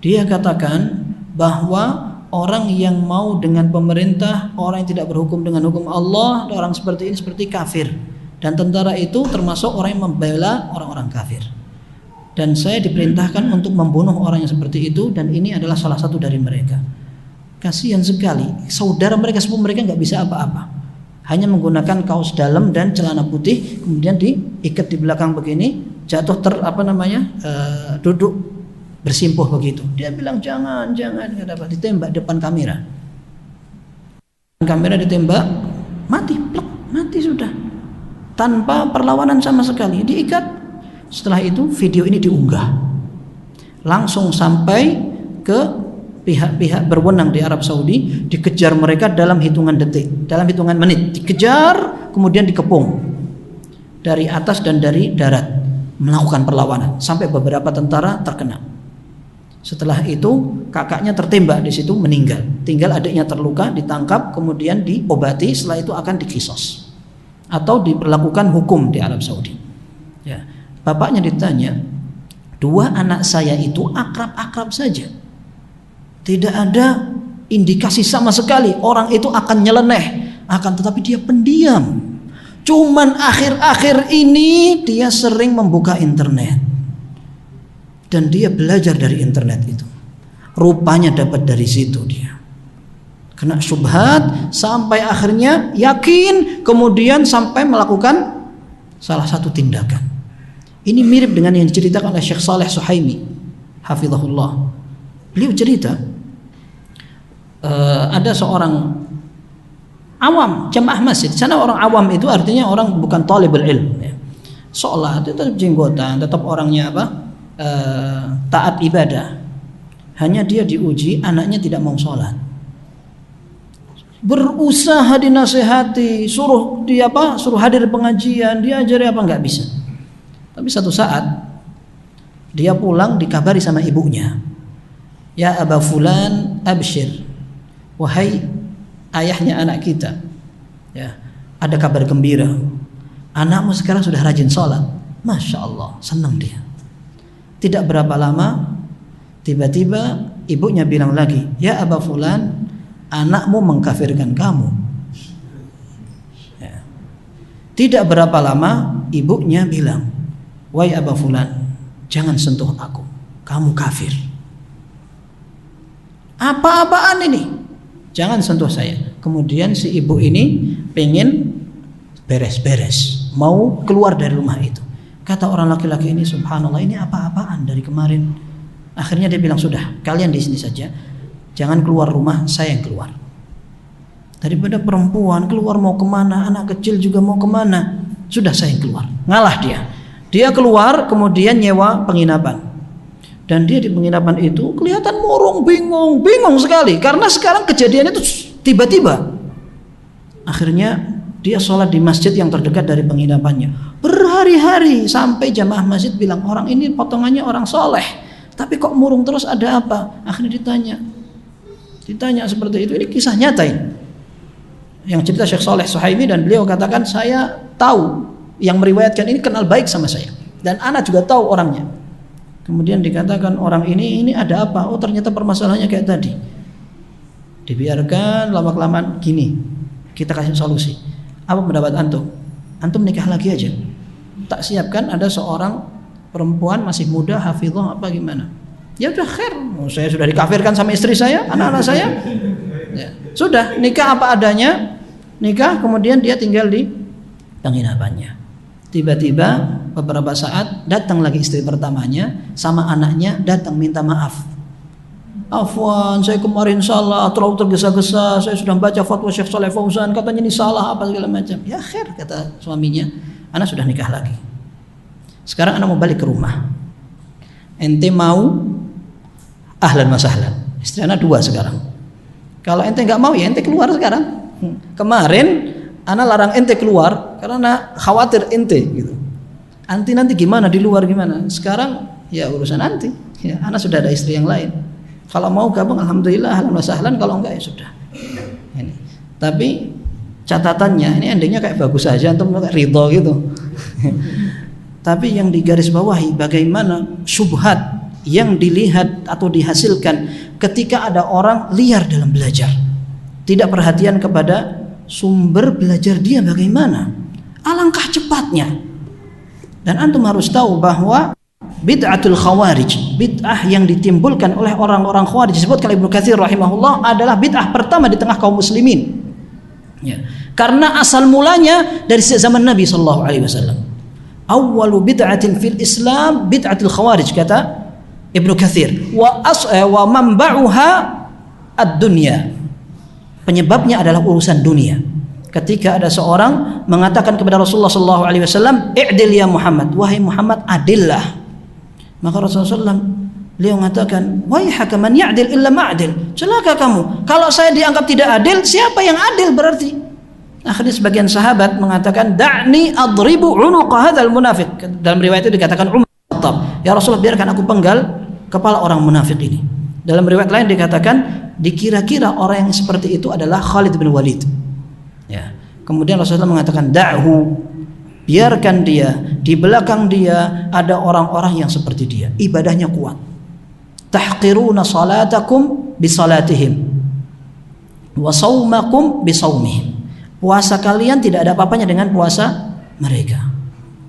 Dia katakan bahwa orang yang mau dengan pemerintah, orang yang tidak berhukum dengan hukum Allah, orang seperti ini seperti kafir. Dan tentara itu termasuk orang yang membela orang-orang kafir. Dan saya diperintahkan untuk membunuh orang yang seperti itu, dan ini adalah salah satu dari mereka. Kasihan sekali, saudara mereka, sepupu mereka nggak bisa apa-apa, hanya menggunakan kaos dalam dan celana putih, kemudian diikat di belakang begini, jatuh duduk bersimpuh begitu. Dia bilang jangan dapat ditembak depan kamera. Kamera ditembak, mati sudah, tanpa perlawanan sama sekali, diikat. Setelah itu video ini diunggah, langsung sampai ke pihak-pihak berwenang di Arab Saudi, dikejar mereka dalam hitungan detik, dalam hitungan menit, dikejar, kemudian dikepung dari atas dan dari darat, melakukan perlawanan sampai beberapa tentara terkena. Setelah itu kakaknya tertembak di situ, meninggal. Tinggal adiknya terluka, ditangkap, kemudian diobati. Setelah itu akan dikisos atau diberlakukan hukum di Arab Saudi. Bapaknya ditanya, 2 anak saya itu akrab-akrab saja. Tidak ada indikasi sama sekali orang itu akan nyeleneh, tetapi dia pendiam. Cuman akhir-akhir ini dia sering membuka internet. Dan dia belajar dari internet itu. Rupanya dapat dari situ dia. Kena syubhat sampai akhirnya yakin, kemudian sampai melakukan salah satu tindakan. Ini mirip dengan yang diceritakan oleh Syekh Saleh Suhaimi hafizahullah. Beliau cerita ada seorang awam jamaah masjid. Sana orang awam itu artinya orang bukan talibul ilm ya. Sholat tetap jenggotan, tetap orangnya taat ibadah. Hanya dia diuji anaknya tidak mau sholat. Berusaha dinasehati, suruh hadir pengajian, diajari nggak bisa. Tapi satu saat dia pulang dikabari sama ibunya, ya Aba Fulan abshir, wahai ayahnya anak kita, ya ada kabar gembira, anakmu sekarang sudah rajin sholat. Masya Allah, senang dia. Tidak berapa lama tiba-tiba ibunya bilang lagi, ya Aba Fulan, anakmu mengkafirkan kamu. Ya. Tidak berapa lama ibunya bilang, wahai Aba Fulan, jangan sentuh aku, kamu kafir. Apa-apaan ini? Jangan sentuh saya. Kemudian si ibu ini pengen beres-beres, mau keluar dari rumah itu. Kata orang laki-laki ini, subhanallah, ini apa-apaan dari kemarin. Akhirnya dia bilang, sudah, kalian di sini saja, jangan keluar rumah, saya yang keluar. Daripada perempuan keluar mau kemana, anak kecil juga mau kemana, sudah saya yang keluar. Ngalah dia. Dia keluar, kemudian nyewa penginapan. Dan dia di penginapan itu kelihatan murung, bingung sekali. Karena sekarang kejadian itu tiba-tiba. Akhirnya dia sholat di masjid yang terdekat dari penginapannya. Berhari-hari sampai jamaah masjid bilang, orang ini potongannya orang soleh, tapi kok murung terus, ada apa? Akhirnya ditanya seperti itu. Ini kisah nyata ini. Yang cerita Syekh Saleh Suhaimi, dan beliau katakan, saya tahu yang meriwayatkan ini kenal baik sama saya, dan anak juga tahu orangnya. Kemudian dikatakan orang ini ada apa? Oh ternyata permasalahannya kayak tadi. Dibiarkan lama-kelamaan gini, kita kasih solusi. Apa pendapat antum? Antum nikah lagi aja. Tak siapkan ada seorang perempuan masih muda, hafizah apa gimana? Ya udah khair. Saya sudah dikafirkan sama istri saya, anak-anak saya. Ya. Sudah nikah apa adanya. Nikah, kemudian dia tinggal di penginapannya. Tiba-tiba beberapa saat datang lagi istri pertamanya sama anaknya, datang minta maaf. Afwan, saya kemarin salah, terlalu tergesa-gesa, saya sudah baca fatwa Syekh Shalih Fauzan, katanya ini salah apa segala macam. Ya khair, kata suaminya, anak sudah nikah lagi. Sekarang anak mau balik ke rumah. Ente mau, ahlan wa sahlan. Istri anak 2 sekarang. Kalau ente nggak mau, ya ente keluar sekarang. Kemarin anak larang ente keluar karena khawatir ente gitu. Nanti gimana di luar gimana? Sekarang ya urusan nanti. Ya, anak sudah ada istri yang lain. Kalau mau gabung, alhamdulillah, ahlan wa sahlan. Kalau enggak ya sudah. Ini. Tapi catatannya, ini endingnya kayak bagus saja, antum kayak ridho gitu. Tapi yang digarisbawahi bagaimana syubhat yang dilihat atau dihasilkan ketika ada orang liar dalam belajar, tidak perhatian kepada sumber belajar dia bagaimana. Alangkah cepatnya. Dan antum harus tahu bahwa bid'atul khawarij, bid'ah yang ditimbulkan oleh orang-orang khawarij, disebutkan Ibnu Katsir rahimahullah, adalah bid'ah pertama di tengah kaum muslimin. Ya. Karena asal mulanya dari zaman Nabi sallallahu alaihi wasallam. Awwalu bid'atin fil Islam bid'atul khawarij, kata Ibnu Katsir. Wa manba'uha ad-dunya. Penyebabnya adalah urusan dunia. Ketika ada seorang mengatakan kepada Rasulullah sallallahu alaihi wasallam, "I'dil ya Muhammad, wahai Muhammad, adillah." Maka Rasulullah SAW beliau mengatakan, "Waihaka man ya'dil illa ma'dil." Celaka kamu, kalau saya dianggap tidak adil, siapa yang adil berarti? Akhirnya sebagian sahabat mengatakan, "Da'ni adribu 'unuqa hadzal munafiq." Dalam riwayat itu dikatakan Umar bin Khattab, "Ya Rasulullah, biarkan aku penggal kepala orang munafik ini." Dalam riwayat lain dikatakan, dikira-kira orang yang seperti itu adalah Khalid bin Walid. Ya. Kemudian Rasulullah mengatakan, "Da'hu." biarkan dia, di belakang dia ada orang-orang yang seperti dia, ibadahnya kuat. Tahqiruna salatakum bisalatihim wa saumakum bisaumihim. Puasa kalian tidak ada apa-apanya dengan puasa mereka.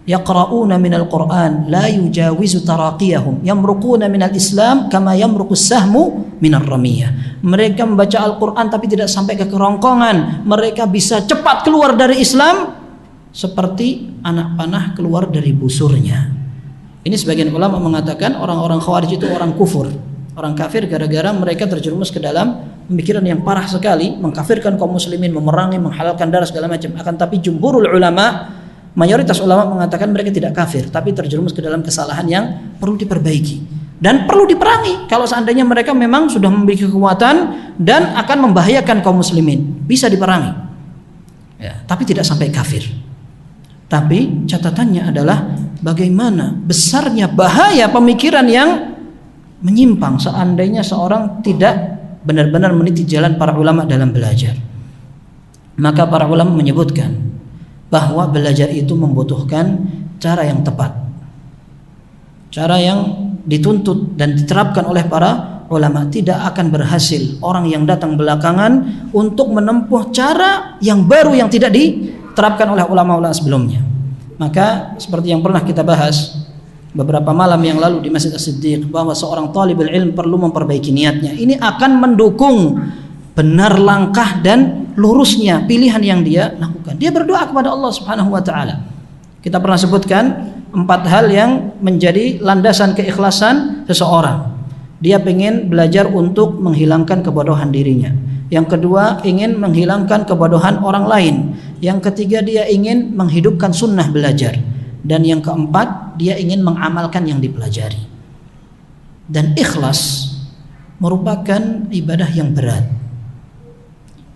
Yaqra'una minal Qur'an la yujawizu taraqiyahum yamruquna minal Islam kama yamruqus sahmu minar ramiyah. Mereka membaca Al-Qur'an tapi tidak sampai ke kerongkongan. Mereka bisa cepat keluar dari Islam seperti anak panah keluar dari busurnya. Ini sebagian ulama mengatakan orang-orang Khawarij itu orang kufur, orang kafir gara-gara mereka terjerumus ke dalam pemikiran yang parah sekali, mengkafirkan kaum muslimin, memerangi, menghalalkan darah segala macam. Akan tapi jumhurul ulama, mayoritas ulama mengatakan mereka tidak kafir, tapi terjerumus ke dalam kesalahan yang perlu diperbaiki dan perlu diperangi. Kalau seandainya mereka memang sudah memiliki kekuatan dan akan membahayakan kaum muslimin, bisa diperangi, ya, tapi tidak sampai kafir. Tapi catatannya adalah bagaimana besarnya bahaya pemikiran yang menyimpang seandainya seorang tidak benar-benar meniti jalan para ulama dalam belajar. Maka para ulama menyebutkan bahwa belajar itu membutuhkan cara yang tepat, cara yang dituntut dan diterapkan oleh para ulama. Tidak akan berhasil orang yang datang belakangan untuk menempuh cara yang baru yang tidak diterapkan oleh ulama-ulama sebelumnya. Maka seperti yang pernah kita bahas beberapa malam yang lalu di Masjid As-Siddiq, bahwa seorang talibul ilm perlu memperbaiki niatnya. Ini akan mendukung benar langkah dan lurusnya pilihan yang dia lakukan. Dia berdoa kepada Allah Subhanahu wa taala. Kita pernah sebutkan 4 hal yang menjadi landasan keikhlasan seseorang. Dia ingin belajar untuk menghilangkan kebodohan dirinya. Yang kedua, ingin menghilangkan kebodohan orang lain. Yang ketiga, dia ingin menghidupkan sunnah belajar. Dan yang keempat, dia ingin mengamalkan yang dipelajari. Dan ikhlas merupakan ibadah yang berat,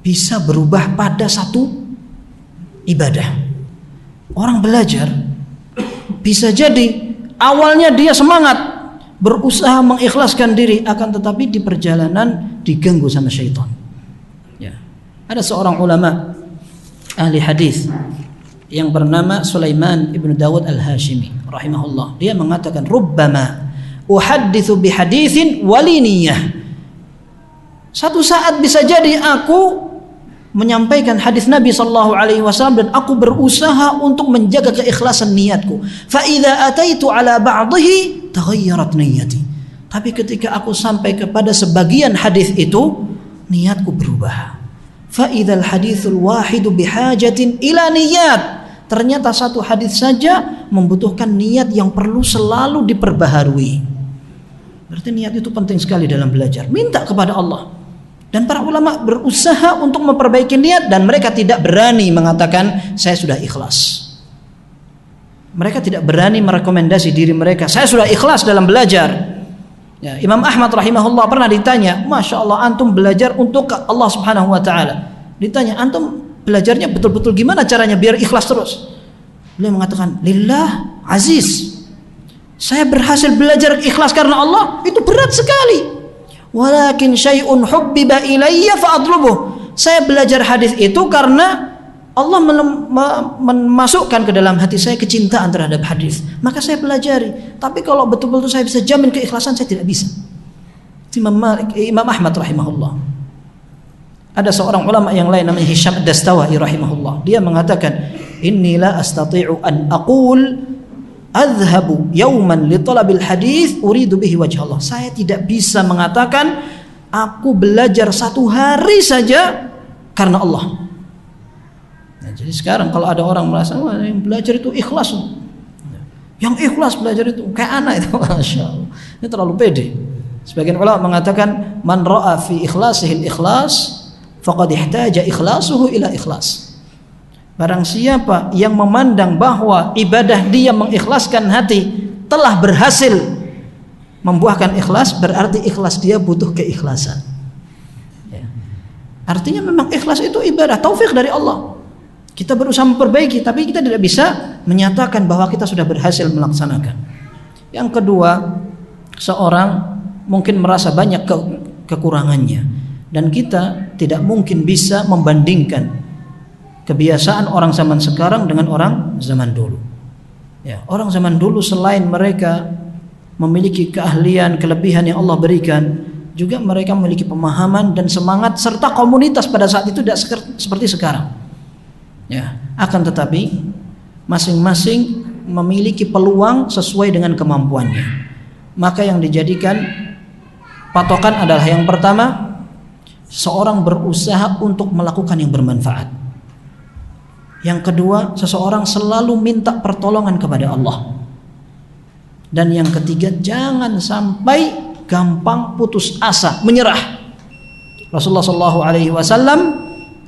bisa berubah pada satu ibadah. Orang belajar bisa jadi awalnya dia semangat berusaha mengikhlaskan diri, akan tetapi di perjalanan diganggu sama syaitan. Ya. Ada seorang ulama ahli hadis yang bernama Sulaiman ibn Dawud al-Hashimi rahimahullah. Dia mengatakan, rubbama uhadditsu bihaditsin wali niyyah. Satu saat bisa jadi aku menyampaikan hadis Nabi sallallahu alaihi wasallam dan aku berusaha untuk menjaga keikhlasan niatku. Fa idza ataitu ala ba'dhihi taghayyarat niyyati. Tapi ketika aku sampai kepada sebagian hadis itu, niatku berubah. Fa idzal haditsul wahidu bihajatin ila niyyat. Ternyata satu hadis saja membutuhkan niat yang perlu selalu diperbaharui. Berarti niat itu penting sekali dalam belajar. Minta kepada Allah. Dan para ulama berusaha untuk memperbaiki niat dan mereka tidak berani mengatakan saya sudah ikhlas. Mereka tidak berani merekomendasi diri mereka, saya sudah ikhlas dalam belajar. Ya, Imam Ahmad rahimahullah pernah ditanya, Masya Allah antum belajar untuk Allah subhanahu wa ta'ala. Ditanya, antum belajarnya betul-betul gimana caranya biar ikhlas terus? Beliau mengatakan, lillah aziz. Saya berhasil belajar ikhlas karena Allah, itu berat sekali. Walakin syai'un hubbiba ilayya fa'adlubuh. Saya belajar hadis itu karena Allah memasukkan ke dalam hati saya kecintaan terhadap hadis, maka saya pelajari. Tapi kalau betul-betul saya bisa jamin keikhlasan, saya tidak bisa. Imam Ahmad rahimahullah. Ada seorang ulama yang lain namanya Hisham ad-Dastawa'i rahimahullah. Dia mengatakan, inni la astati'u an aqul adhhabu yawman li talabil hadis uridu bihi wajh Allah. Saya tidak bisa mengatakan aku belajar satu hari saja karena Allah. Nah, jadi sekarang kalau ada orang merasa wah, yang belajar itu ikhlas, yang ikhlas belajar itu kayak anak itu, Masya Allah, ini terlalu pede. Sebagian ulama mengatakan man ra'a fi ikhlasihi al-ikhlas faqad ihtaja ikhlasuhu ila ikhlas. Barang siapa yang memandang bahwa ibadah dia mengikhlaskan hati telah berhasil membuahkan ikhlas, berarti ikhlas dia butuh keikhlasan. Ya. Artinya memang ikhlas itu ibadah, taufik dari Allah. Kita berusaha memperbaiki, tapi kita tidak bisa menyatakan bahwa kita sudah berhasil melaksanakan. Yang kedua, seorang mungkin merasa banyak kekurangannya, dan kita tidak mungkin bisa membandingkan kebiasaan orang zaman sekarang dengan orang zaman dulu. Ya, orang zaman dulu selain mereka memiliki keahlian, kelebihan yang Allah berikan, juga mereka memiliki pemahaman dan semangat serta komunitas pada saat itu tidak seperti sekarang. Ya, akan tetapi masing-masing memiliki peluang sesuai dengan kemampuannya. Maka yang dijadikan patokan adalah yang pertama, seorang berusaha untuk melakukan yang bermanfaat. Yang kedua, seseorang selalu minta pertolongan kepada Allah. Dan yang ketiga, jangan sampai gampang putus asa, menyerah. Rasulullah SAW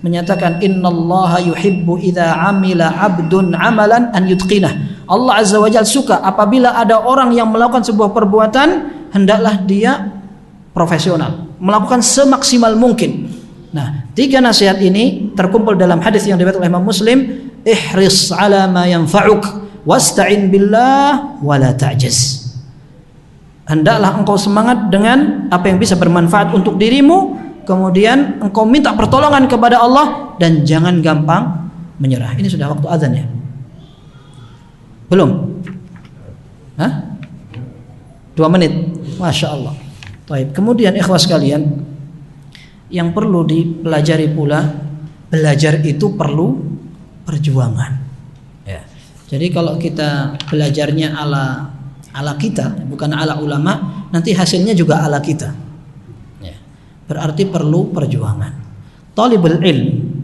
menyatakan, innallaha yuhibbu idza amila 'abdun 'amalan an yutqinah. Allah Azza wa Jalla suka apabila ada orang yang melakukan sebuah perbuatan, hendaklah dia profesional, melakukan semaksimal mungkin. Nah, 3 nasihat ini terkumpul dalam hadis yang diriwayatkan oleh Imam Muslim, ihris 'ala ma yanfa'uk wasta'in billah wa la ta'jaz. Hendaklah engkau semangat dengan apa yang bisa bermanfaat untuk dirimu, kemudian engkau minta pertolongan kepada Allah dan jangan gampang menyerah. Ini sudah waktu azan ya? Belum? Hah? 2 menit. Masya Allah. Baik. Kemudian ikhwas sekalian, yang perlu dipelajari pula, belajar itu perlu perjuangan. Ya. Jadi kalau kita belajarnya ala kita, bukan ala ulama, nanti hasilnya juga ala kita. Ya. Berarti perlu perjuangan. Talibul ilm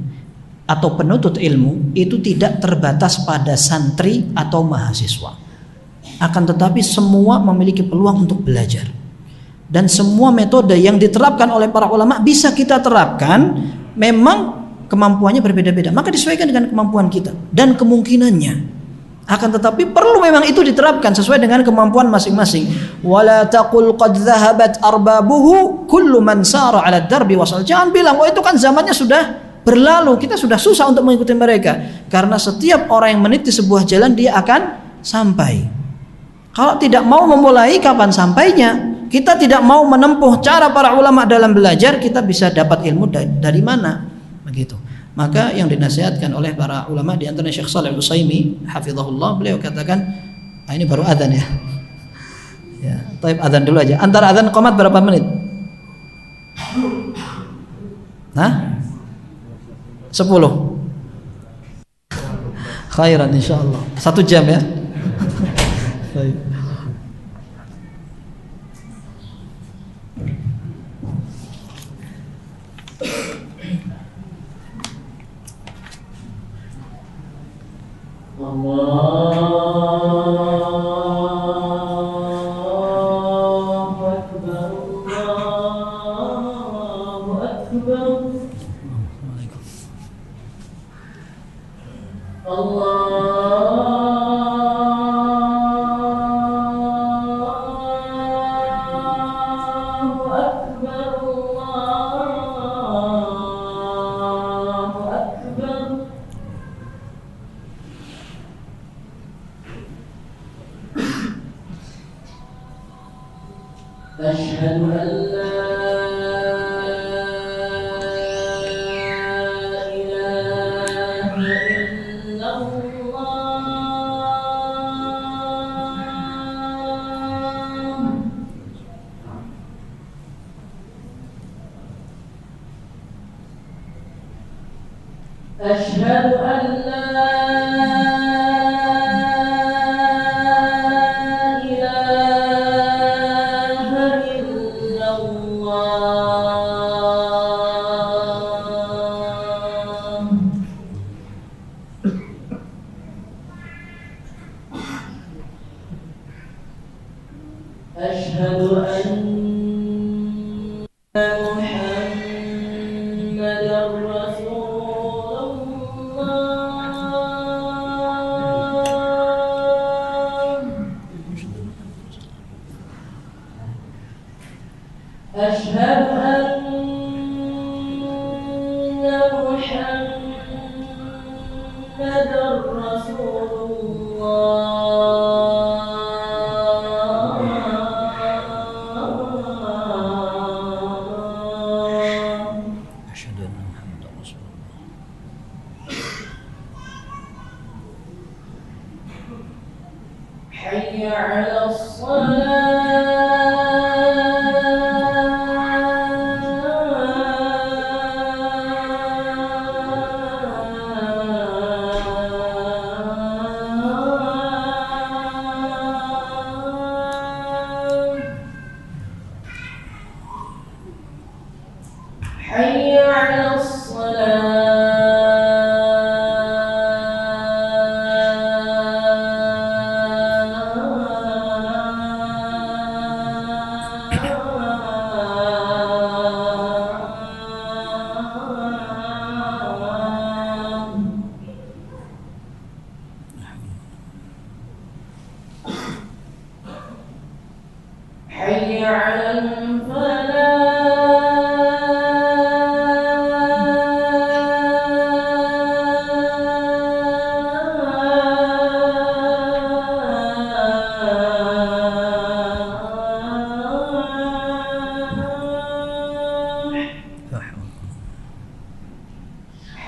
atau penuntut ilmu itu tidak terbatas pada santri atau mahasiswa. Akan tetapi semua memiliki peluang untuk belajar. Dan semua metode yang diterapkan oleh para ulama bisa kita terapkan, memang kemampuannya berbeda-beda. Maka disesuaikan dengan kemampuan kita dan kemungkinannya. Akan tetapi perlu memang itu diterapkan sesuai dengan kemampuan masing-masing. Wala taqul qad dhahabat arbabuhu kullu man sara 'ala ad-darbi wasal. Jangan bilang, itu kan zamannya sudah berlalu, kita sudah susah untuk mengikuti mereka. Karena setiap orang yang meniti sebuah jalan, dia akan sampai. Kalau tidak mau memulai, kapan sampainya? Kita tidak mau menempuh cara para ulama dalam belajar, kita bisa dapat ilmu dari mana? Begitu. Maka yang dinasihatkan oleh para ulama, di antaranya Syekh Shalih Al-Utsaimin hafizahullah, beliau katakan, ini baru adzan ya. Ya, taib adzan dulu aja. Antara adzan qomat berapa menit? Hah? 10. Khairan insyaallah. 1 jam ya. Baik.
Allahu Akbar, Allahu Akbar. Allahu Akbar, Allahu Akbar. Asyhadu an la أشهد أن لا إله إلا الله. أشهد أن محمدا رسول أشهد أن محمدا رسول الله.
Asyhadu anna Muhammadar Rasulullah.
حي على الصلاة حي على الصلاة حي على الفلاح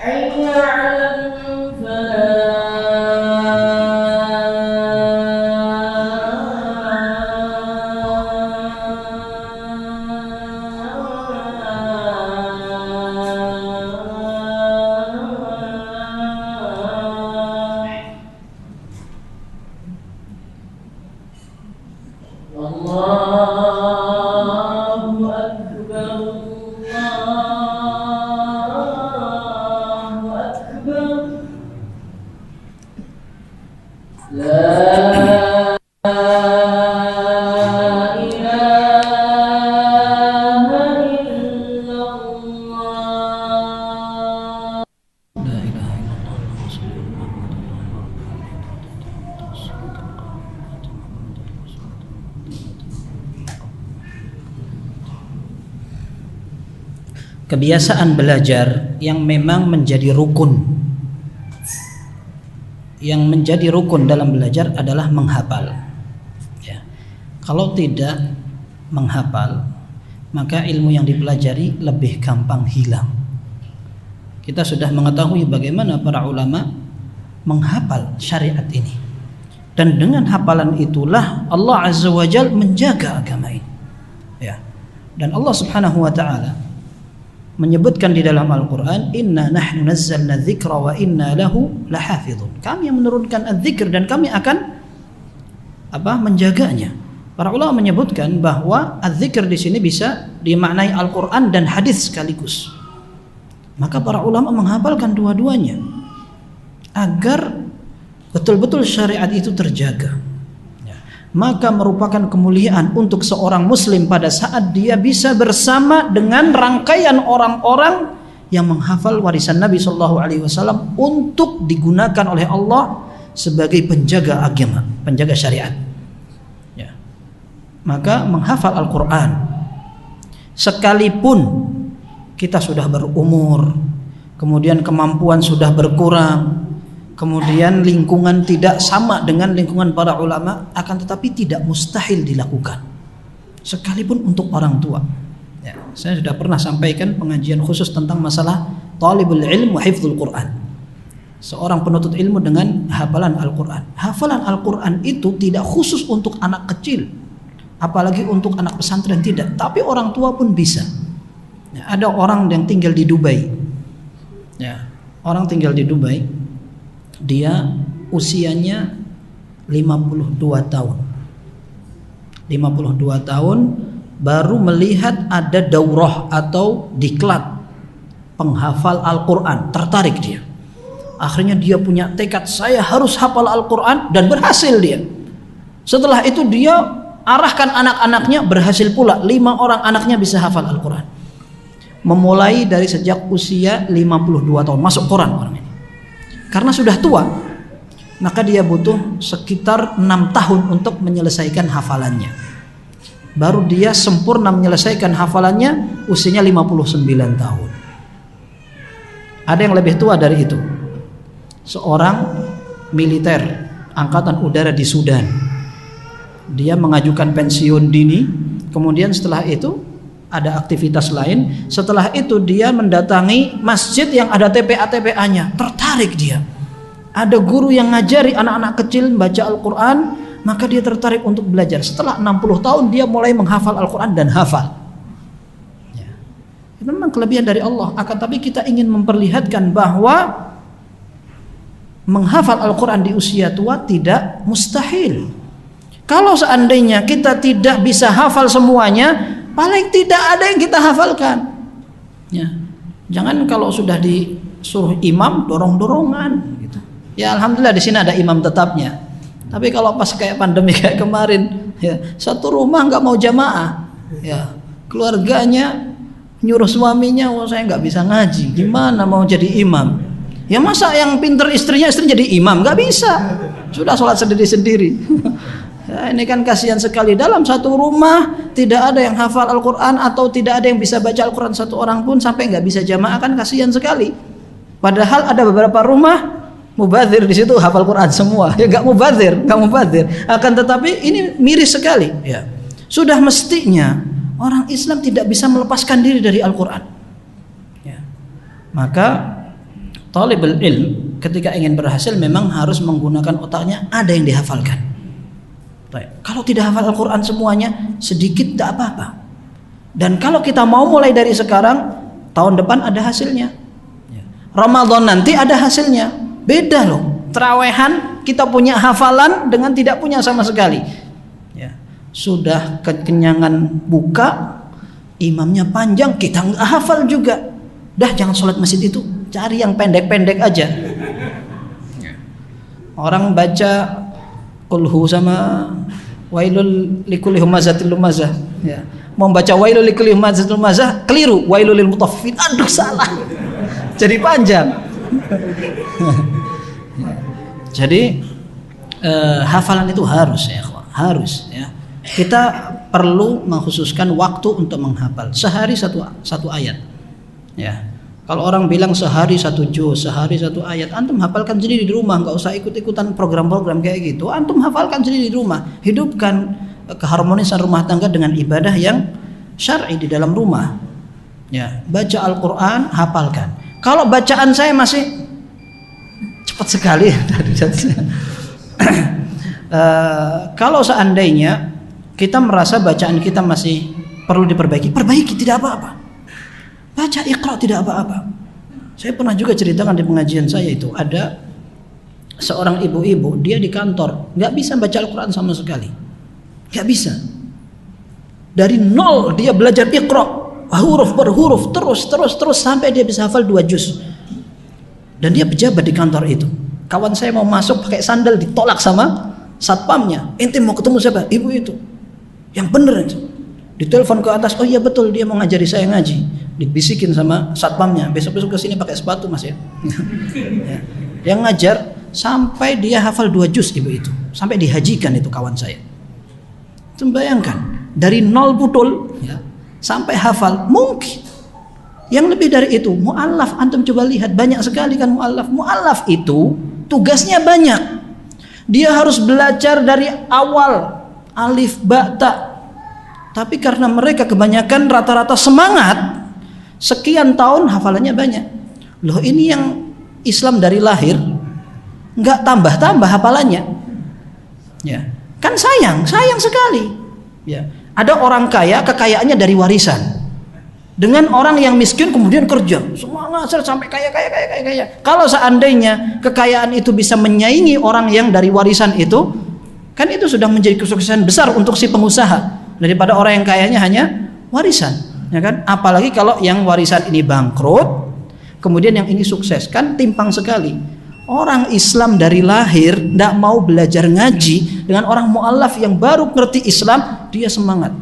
حي على الفلاح الله أكبر الله أكبر لا إله إلا الله
La ilaha illallah. Kebiasaan belajar yang memang menjadi rukun. Yang menjadi rukun dalam belajar adalah menghafal. Ya. Kalau tidak menghafal, maka ilmu yang dipelajari lebih gampang hilang. Kita sudah mengetahui bagaimana para ulama menghafal syariat ini. Dan dengan hafalan itulah Allah Azza wa Jalla menjaga agama ini. Ya. Dan Allah Subhanahu wa taala menyebutkan di dalam Al-Qur'an, "Inna nahnu nazzalna dzikra wa inna lahu lahafizun." Kami yang menurunkan az-dzikr dan kami akan menjaganya. Para ulama menyebutkan bahwa az-dzikr di sini bisa dimaknai Al-Qur'an dan hadis sekaligus. Maka para ulama menghafalkan dua-duanya agar betul-betul syariat itu terjaga. Maka merupakan kemuliaan untuk seorang muslim pada saat dia bisa bersama dengan rangkaian orang-orang yang menghafal warisan Nabi Shallallahu Alaihi Wasallam untuk digunakan oleh Allah sebagai penjaga agama, penjaga syariat. Ya. Maka menghafal Al-Quran, sekalipun kita sudah berumur, kemudian kemampuan sudah berkurang, kemudian lingkungan tidak sama dengan lingkungan para ulama, akan tetapi tidak mustahil dilakukan sekalipun untuk orang tua. Ya, saya sudah pernah sampaikan pengajian khusus tentang masalah talibul ilm wa hifdzul Quran, seorang penuntut ilmu dengan hafalan Al-Quran. Hafalan Al-Quran itu tidak khusus untuk anak kecil, apalagi untuk anak pesantren, tidak, tapi orang tua pun bisa. Ya, ada orang yang tinggal di Dubai, ya, orang tinggal di Dubai, dia usianya 52 tahun. 52 tahun baru melihat ada daurah atau diklat penghafal Al-Quran, tertarik dia. Akhirnya dia punya tekad, saya harus hafal Al-Quran, dan berhasil dia. Setelah itu dia arahkan anak-anaknya, berhasil pula, 5 orang anaknya bisa hafal Al-Quran. Memulai dari sejak usia 52 tahun, masuk Quran orang ini. Karena sudah tua, maka dia butuh sekitar 6 tahun untuk menyelesaikan hafalannya. Baru dia sempurna menyelesaikan hafalannya usianya 59 tahun. Ada yang lebih tua dari itu, seorang militer angkatan udara di Sudan. Dia mengajukan pensiun dini, kemudian setelah itu ada aktivitas lain. Setelah itu dia mendatangi masjid yang ada TPA-TPA-nya. Tertarik dia. Ada guru yang ngajari anak-anak kecil baca Al-Quran, maka dia tertarik untuk belajar. Setelah 60 tahun dia mulai menghafal Al-Quran dan hafal. Ya. Itu memang kelebihan dari Allah. Akan tapi kita ingin memperlihatkan bahwa menghafal Al-Quran di usia tua tidak mustahil. Kalau seandainya kita tidak bisa hafal semuanya, paling tidak ada yang kita hafalkan. Ya. Jangan kalau sudah disuruh imam dorong-dorongan gitu. Ya alhamdulillah di sini ada imam tetapnya. Tapi kalau pas kayak pandemi kayak kemarin, ya satu rumah nggak mau jamaah, ya keluarganya nyuruh suaminya, oh saya nggak bisa ngaji, gimana mau jadi imam? Ya masa yang pinter istrinya jadi imam? Nggak bisa, sudah sholat sendiri-sendiri. Ya, ini kan kasihan sekali, dalam satu rumah tidak ada yang hafal Al-Quran atau tidak ada yang bisa baca Al-Quran satu orang pun sampai nggak bisa jamaah, kan kasihan sekali. Padahal ada beberapa rumah mubadzir di situ hafal Quran semua, ya nggak mubadzir. Akan tetapi ini miris sekali. Ya. Sudah mestinya orang Islam tidak bisa melepaskan diri dari Al-Quran. Ya. Maka talibul ilm ketika ingin berhasil memang harus menggunakan otaknya, ada yang dihafalkan. Baik. Kalau tidak hafal Al-Quran semuanya, sedikit tidak apa-apa. Dan kalau kita mau mulai dari sekarang, tahun depan ada hasilnya. Ya. Ramadan nanti ada hasilnya. Beda loh, terawehan kita punya hafalan dengan tidak punya sama sekali. Ya. Sudah kekenyangan buka, imamnya panjang, kita nggak hafal juga. Dah jangan sholat masjid itu, cari yang pendek-pendek aja. Orang baca kulhu sama wailul likulli humazatil lumazah. Ya. Mau baca wailul likulli humazatil lumazah, keliru. Wailul lil mutaffifin, aduh salah. Jadi panjang. Jadi hafalan itu harus ya, harus ya. Kita perlu mengkhususkan waktu untuk menghafal sehari satu ayat. Ya, kalau orang bilang sehari 1 juz, sehari 1 ayat, antum hafalkan sendiri di rumah, nggak usah ikut-ikutan program-program kayak gitu. Antum hafalkan sendiri di rumah, hidupkan keharmonisan rumah tangga dengan ibadah yang syar'i di dalam rumah. Ya, baca Al-Quran, hafalkan. Kalau bacaan saya masih cepat sekali, kalau seandainya kita merasa bacaan kita masih perlu diperbaiki, perbaiki, tidak apa-apa. Baca Iqra tidak apa-apa. Saya pernah juga ceritakan di pengajian saya itu, ada seorang ibu-ibu, dia di kantor nggak bisa baca Al-Quran sama sekali, nggak bisa. Dari nol dia belajar Iqra, huruf per huruf, terus sampai dia bisa hafal 2 juz. Dan dia pejabat di kantor itu. Kawan saya mau masuk pakai sandal, ditolak sama satpamnya. Ente mau ketemu siapa? Ibu itu. Yang bener itu. Ditelepon ke atas, oh iya betul dia mau ngajari saya ngaji. Dibisikin sama satpamnya, besok-besok kesini pakai sepatu mas ya. Ya. Dia ngajar sampai dia hafal 2 juz ibu itu. Sampai dihajikan itu kawan saya. Bayangkan, dari nol putul ya, sampai hafal, mungkin. Yang lebih dari itu, mu'allaf, antum coba lihat, banyak sekali kan mu'allaf. Mu'allaf itu tugasnya banyak. Dia harus belajar dari awal, alif, ba, ta. Tapi karena mereka kebanyakan rata-rata semangat, sekian tahun hafalannya banyak. Loh ini yang Islam dari lahir, nggak tambah-tambah hafalannya. Ya, kan sayang sekali. Ya, ada orang kaya, kekayaannya dari warisan. Dengan orang yang miskin kemudian kerja semangat sampai kaya. Kalau seandainya kekayaan itu bisa menyaingi orang yang dari warisan itu, kan itu sudah menjadi kesuksesan besar untuk si pengusaha daripada orang yang kayanya hanya warisan, ya kan? Apalagi kalau yang warisan ini bangkrut, kemudian yang ini sukses, kan timpang sekali. Orang Islam dari lahir tidak mau belajar ngaji dengan orang mu'allaf yang baru ngerti Islam, dia semangat.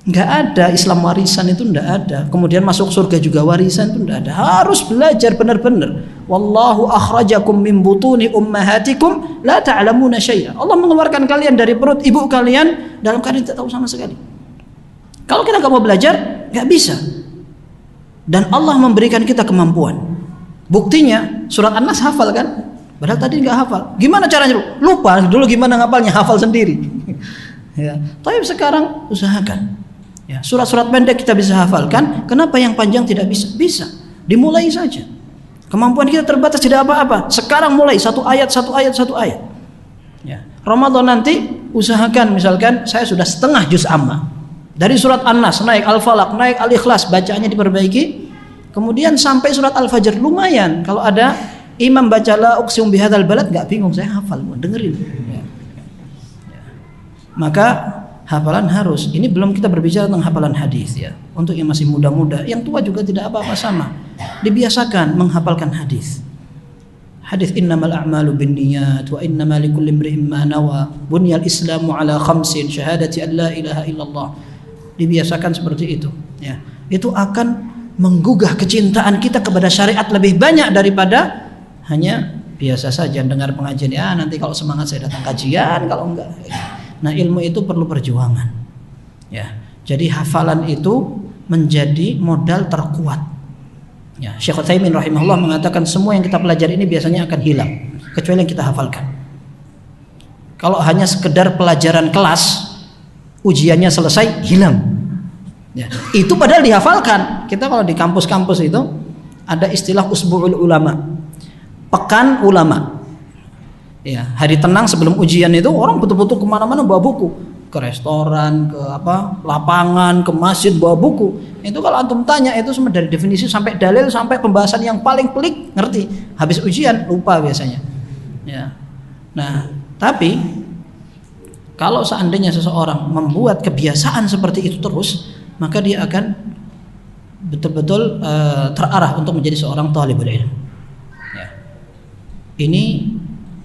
Nggak ada Islam warisan itu, nggak ada. Kemudian masuk surga juga warisan itu nggak ada. Harus belajar benar-benar. Wallahu akhrajakum min butuni ummahatikum la ta'lamuna syai'a. Allah mengeluarkan kalian dari perut ibu kalian dalam keadaan tidak tahu sama sekali. Kalau kita nggak mau belajar, nggak bisa. Dan Allah memberikan kita kemampuan. Buktinya surat An-Nas hafal kan? Padahal tadi nggak hafal. Gimana caranya? Lupa dulu gimana ngapalnya, hafal sendiri. Ya. Tapi sekarang usahakan. Ya, surat-surat pendek kita bisa hafalkan. Kenapa yang panjang tidak bisa? Bisa. Dimulai saja. Kemampuan kita terbatas tidak apa-apa. Sekarang mulai 1 ayat. Ya. Ramadan nanti usahakan misalkan saya sudah setengah juz amma. Dari surat An-Nas naik Al-Falaq, naik Al-Ikhlas, bacaannya diperbaiki. Kemudian sampai surat Al-Fajr lumayan. Kalau ada imam baca la uqsimu bihadzal balad enggak bingung, saya hafal, dengerin. Ya. Maka hafalan harus. Ini belum kita berbicara tentang hafalan hadis ya. Untuk yang masih muda-muda, yang tua juga tidak apa-apa sama. Dibiasakan menghafalkan hadis. Hadis innamal a'malu binniyat wa innamal likulli imri'in ma nawa. Bunyal Islamu ala khamsin syahadati an la ilaha illallah. Dibiasakan seperti itu ya. Itu akan menggugah kecintaan kita kepada syariat lebih banyak daripada hanya biasa saja dengar pengajian. Ya nanti kalau semangat saya datang kajian, kalau enggak. Nah ilmu itu perlu perjuangan ya. Jadi hafalan itu menjadi modal terkuat ya. Syekh Utsaimin rahimahullah mengatakan semua yang kita pelajari ini biasanya akan hilang kecuali yang kita hafalkan. Kalau hanya sekedar pelajaran kelas, ujiannya selesai hilang ya. Itu padahal dihafalkan. Kita kalau di kampus-kampus itu ada istilah usbu'ul ulama, pekan ulama ya. Hari tenang sebelum ujian itu orang betul-betul kemana-mana bawa buku, ke restoran, ke lapangan, ke masjid bawa buku. Itu kalau antum tanya itu semua dari definisi sampai dalil sampai pembahasan yang paling pelik ngerti. Habis ujian lupa biasanya ya. Nah tapi kalau seandainya seseorang membuat kebiasaan seperti itu terus, maka dia akan betul-betul terarah untuk menjadi seorang talibul ilm ya. Ini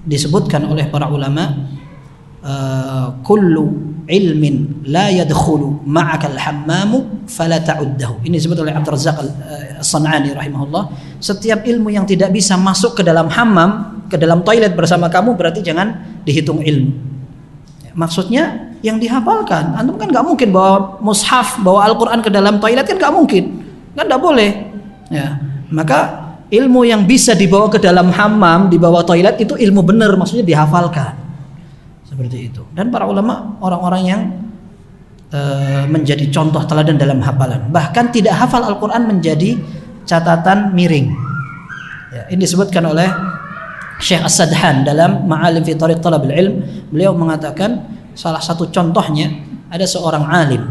disebutkan oleh para ulama, kullu ilmin la yadkhulu ma'aka al-hammamu fala ta'uddahu. Ini disebut oleh Abdur Razzaq As-San'ani rahimahullah. Setiap ilmu yang tidak bisa masuk ke dalam hammam, ke dalam toilet bersama kamu, berarti jangan dihitung ilmu. Maksudnya yang dihafalkan. Antum kan nggak mungkin bawa mushaf, bawa Al-Quran ke dalam toilet kan nggak mungkin, kan nggak boleh. Ya, maka ilmu yang bisa dibawa ke dalam hammam, dibawa toilet itu ilmu benar, maksudnya dihafalkan. Seperti itu. Dan para ulama orang-orang yang menjadi contoh teladan dalam hafalan. Bahkan tidak hafal Al-Quran menjadi catatan miring. Ya, ini disebutkan oleh Syekh As-Sadhan dalam Ma'alim fi Thariq Talabil Ilm. Beliau mengatakan salah satu contohnya ada seorang alim,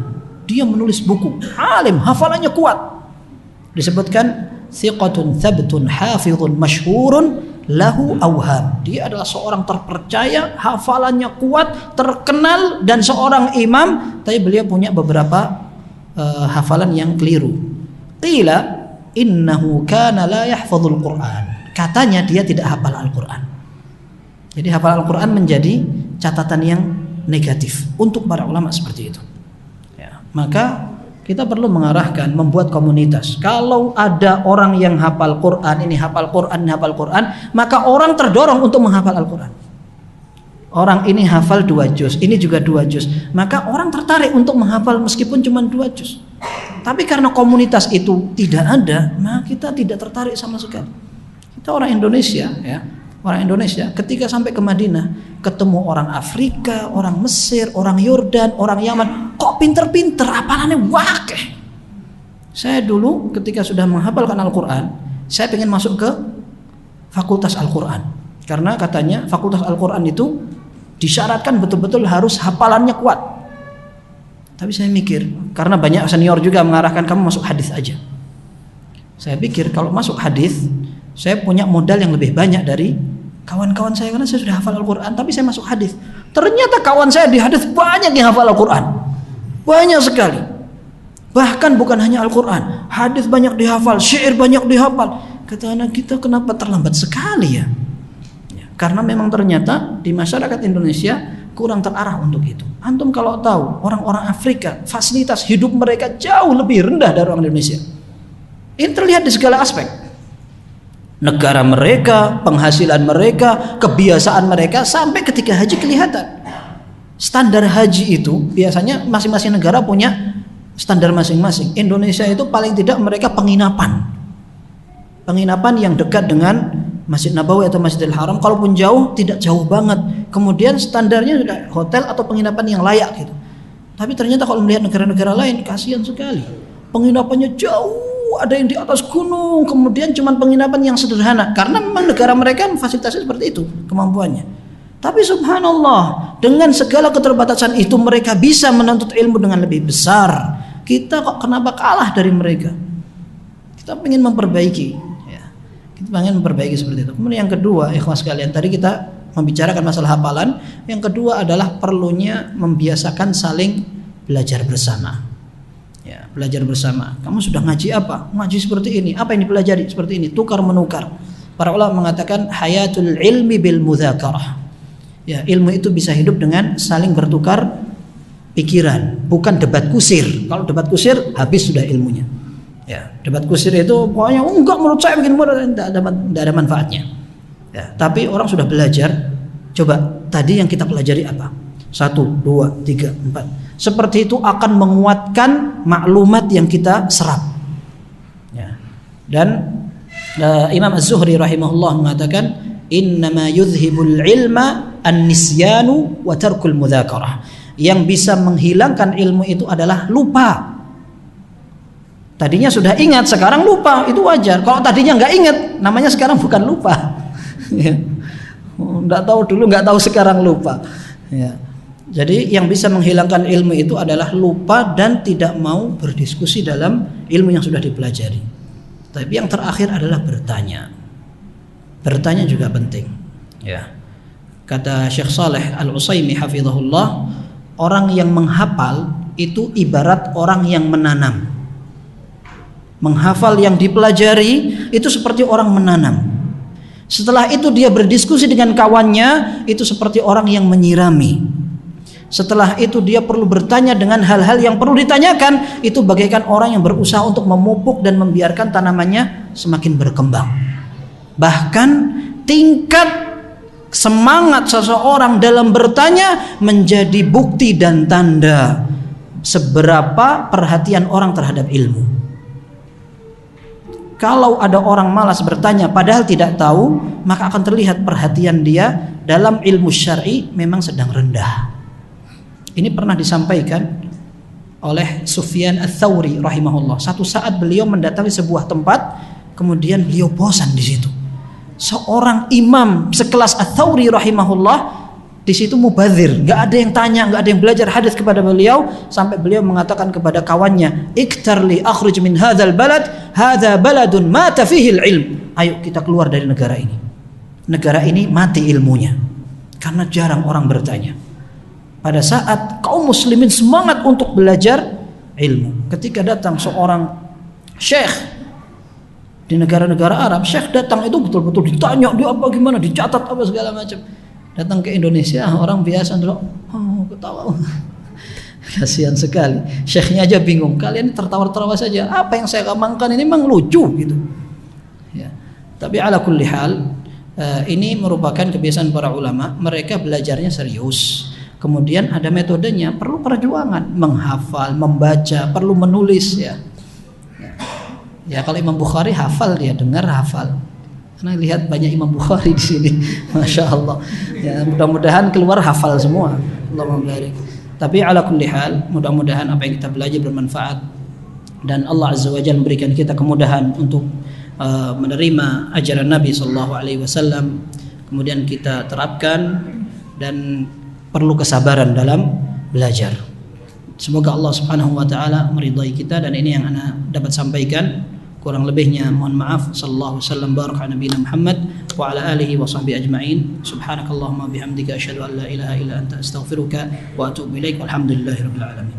dia menulis buku, alim hafalannya kuat, disebutkan thiqatun thabtun hafizun masyhurun lahu awham. Dia adalah seorang terpercaya, hafalannya kuat, terkenal dan seorang imam, tapi beliau punya beberapa hafalan yang keliru. Qila innahu kana la yahfazul Qur'an. Katanya dia tidak hafal Al-Quran. Jadi hafal Al-Quran menjadi catatan yang negatif untuk para ulama seperti itu ya. Maka kita perlu mengarahkan, membuat komunitas. Kalau ada orang yang hafal Quran, ini hafal Quran, ini hafal Quran, maka orang terdorong untuk menghafal Al-Quran. Orang ini hafal 2 juz, ini juga 2 juz, maka orang tertarik untuk menghafal meskipun cuma 2 juz. Tapi karena komunitas itu tidak ada, maka kita tidak tertarik sama sekali. Kita orang Indonesia ya, orang Indonesia ketika sampai ke Madinah ketemu orang Afrika, orang Mesir, orang Yordan, orang Yaman, kok pinter-pinter, hafalannya wakeh. Saya dulu ketika sudah menghafalkan Al-Quran, saya pengen masuk ke Fakultas Al-Quran, karena katanya Fakultas Al-Quran itu disyaratkan betul-betul harus hafalannya kuat. Tapi saya mikir, karena banyak senior juga mengarahkan kamu masuk hadis aja. Saya pikir kalau masuk hadis saya punya modal yang lebih banyak dari kawan-kawan saya, karena saya sudah hafal Al-Quran, tapi saya masuk hadis. Ternyata kawan saya di hadis banyak yang hafal Al-Quran, banyak sekali. Bahkan bukan hanya Al-Quran, hadis banyak dihafal, syair banyak dihafal. Kata anak kita, kenapa terlambat sekali ya? Karena memang ternyata di masyarakat Indonesia kurang terarah untuk itu. Antum kalau tahu orang-orang Afrika fasilitas hidup mereka jauh lebih rendah dari orang Indonesia. Ini terlihat di segala aspek. Negara mereka, penghasilan mereka, kebiasaan mereka, sampai ketika haji kelihatan. Standar haji itu biasanya masing-masing negara punya standar masing-masing. Indonesia itu paling tidak mereka penginapan yang dekat dengan Masjid Nabawi atau Masjidil Haram, kalaupun jauh tidak jauh banget. Kemudian standarnya sudah hotel atau penginapan yang layak gitu. Tapi ternyata kalau melihat negara-negara lain, kasihan sekali. Penginapannya jauh, ada yang di atas gunung, kemudian cuma penginapan yang sederhana, karena memang negara mereka fasilitasnya seperti itu kemampuannya. Tapi subhanallah, dengan segala keterbatasan itu mereka bisa menuntut ilmu dengan lebih besar. Kita kok kenapa kalah dari mereka? Kita ingin memperbaiki, ya. Kita ingin memperbaiki seperti itu. Kemudian yang kedua, ikhwas sekalian, tadi kita membicarakan masalah hafalan. Yang kedua adalah perlunya membiasakan saling belajar bersama. Ya, belajar bersama. Kamu sudah ngaji apa? Ngaji seperti ini. Apa yang dipelajari? Seperti ini. Tukar menukar. Para ulama mengatakan hayatul ilmi bil mudzakarah. Ya, ilmu itu bisa hidup dengan saling bertukar pikiran, bukan debat kusir. Kalau debat kusir habis sudah ilmunya. Ya, debat kusir itu pokoknya enggak, menurut saya begini, tidak ada manfaatnya. Ya, tapi orang sudah belajar. Coba tadi yang kita pelajari apa? 1, 2, 3, 4. Seperti itu akan menguatkan maklumat yang kita serap. Ya. Dan Imam Az-Zuhri rahimahullah mengatakan, innama yudhibul ilma an-nisyanu wa tarkul mudzakarah. Yang bisa menghilangkan ilmu itu adalah lupa. Tadinya sudah ingat, sekarang lupa, itu wajar. Kalau tadinya nggak ingat, namanya sekarang bukan lupa. Nggak tahu dulu, nggak tahu sekarang lupa. Ya. Jadi yang bisa menghilangkan ilmu itu adalah lupa dan tidak mau berdiskusi dalam ilmu yang sudah dipelajari. Tapi yang terakhir adalah bertanya. Bertanya juga penting. Ya. Kata Syekh Saleh Al-Utsaimin hafizahullah, orang yang menghafal itu ibarat orang yang menanam. Menghafal yang dipelajari itu seperti orang menanam. Setelah itu dia berdiskusi dengan kawannya, itu seperti orang yang menyirami. Setelah itu dia perlu bertanya dengan hal-hal yang perlu ditanyakan, itu bagaikan orang yang berusaha untuk memupuk dan membiarkan tanamannya semakin berkembang. Bahkan tingkat semangat seseorang dalam bertanya menjadi bukti dan tanda seberapa perhatian orang terhadap ilmu. Kalau ada orang malas bertanya padahal tidak tahu, maka akan terlihat perhatian dia dalam ilmu syar'i memang sedang rendah. Ini pernah disampaikan oleh Sufyan Ats-Tsauri rahimahullah. Satu saat beliau mendatangi sebuah tempat, kemudian beliau bosan di situ. Seorang imam sekelas Ats-Tsauri rahimahullah di situ mubadzir, nggak ada yang tanya, nggak ada yang belajar hadis kepada beliau, sampai beliau mengatakan kepada kawannya, iktarli akhruj min hadzal balad, hadza baladun mata fihi ilm. Ayo kita keluar dari negara ini. Negara ini mati ilmunya karena jarang orang bertanya. Pada saat kaum muslimin semangat untuk belajar ilmu, ketika datang seorang syekh di negara-negara Arab, syekh datang itu betul-betul ditanya dia apa gimana, dicatat apa segala macam. Datang ke Indonesia orang biasa dulu, ketawa. Kasihan sekali. Syekhnya aja bingung. Kalian tertawa-tertawa saja. Apa yang saya kamangkan ini memang lucu gitu. Ya. Tapi ala kulli hal, ini merupakan kebiasaan para ulama. Mereka belajarnya serius. Kemudian ada metodenya, perlu perjuangan, menghafal, membaca, perlu menulis ya. Ya kalau Imam Bukhari hafal, dia dengar hafal. Karena lihat banyak Imam Bukhari di sini, masya Allah. Ya, mudah-mudahan keluar hafal semua. Allahumma barik. Tapi ala kulli hal, mudah-mudahan apa yang kita belajar bermanfaat dan Allah Azza wa Jalla memberikan kita kemudahan untuk menerima ajaran Nabi Sallallahu Alaihi Wasallam. Kemudian kita terapkan dan perlu kesabaran dalam belajar. Semoga Allah Subhanahu Wa Taala meridai kita, dan ini yang ana dapat sampaikan. Kurang lebihnya mohon maaf. Sallallahu wasallam baraka nabiyina Muhammad wa ala alihi wa sahbihi ajma'in. Subhanakallahumma bihamdika asyhadu an la ilaha illa anta astaghfiruka wa atubu ilaik. Walhamdulillahirabbil alamin.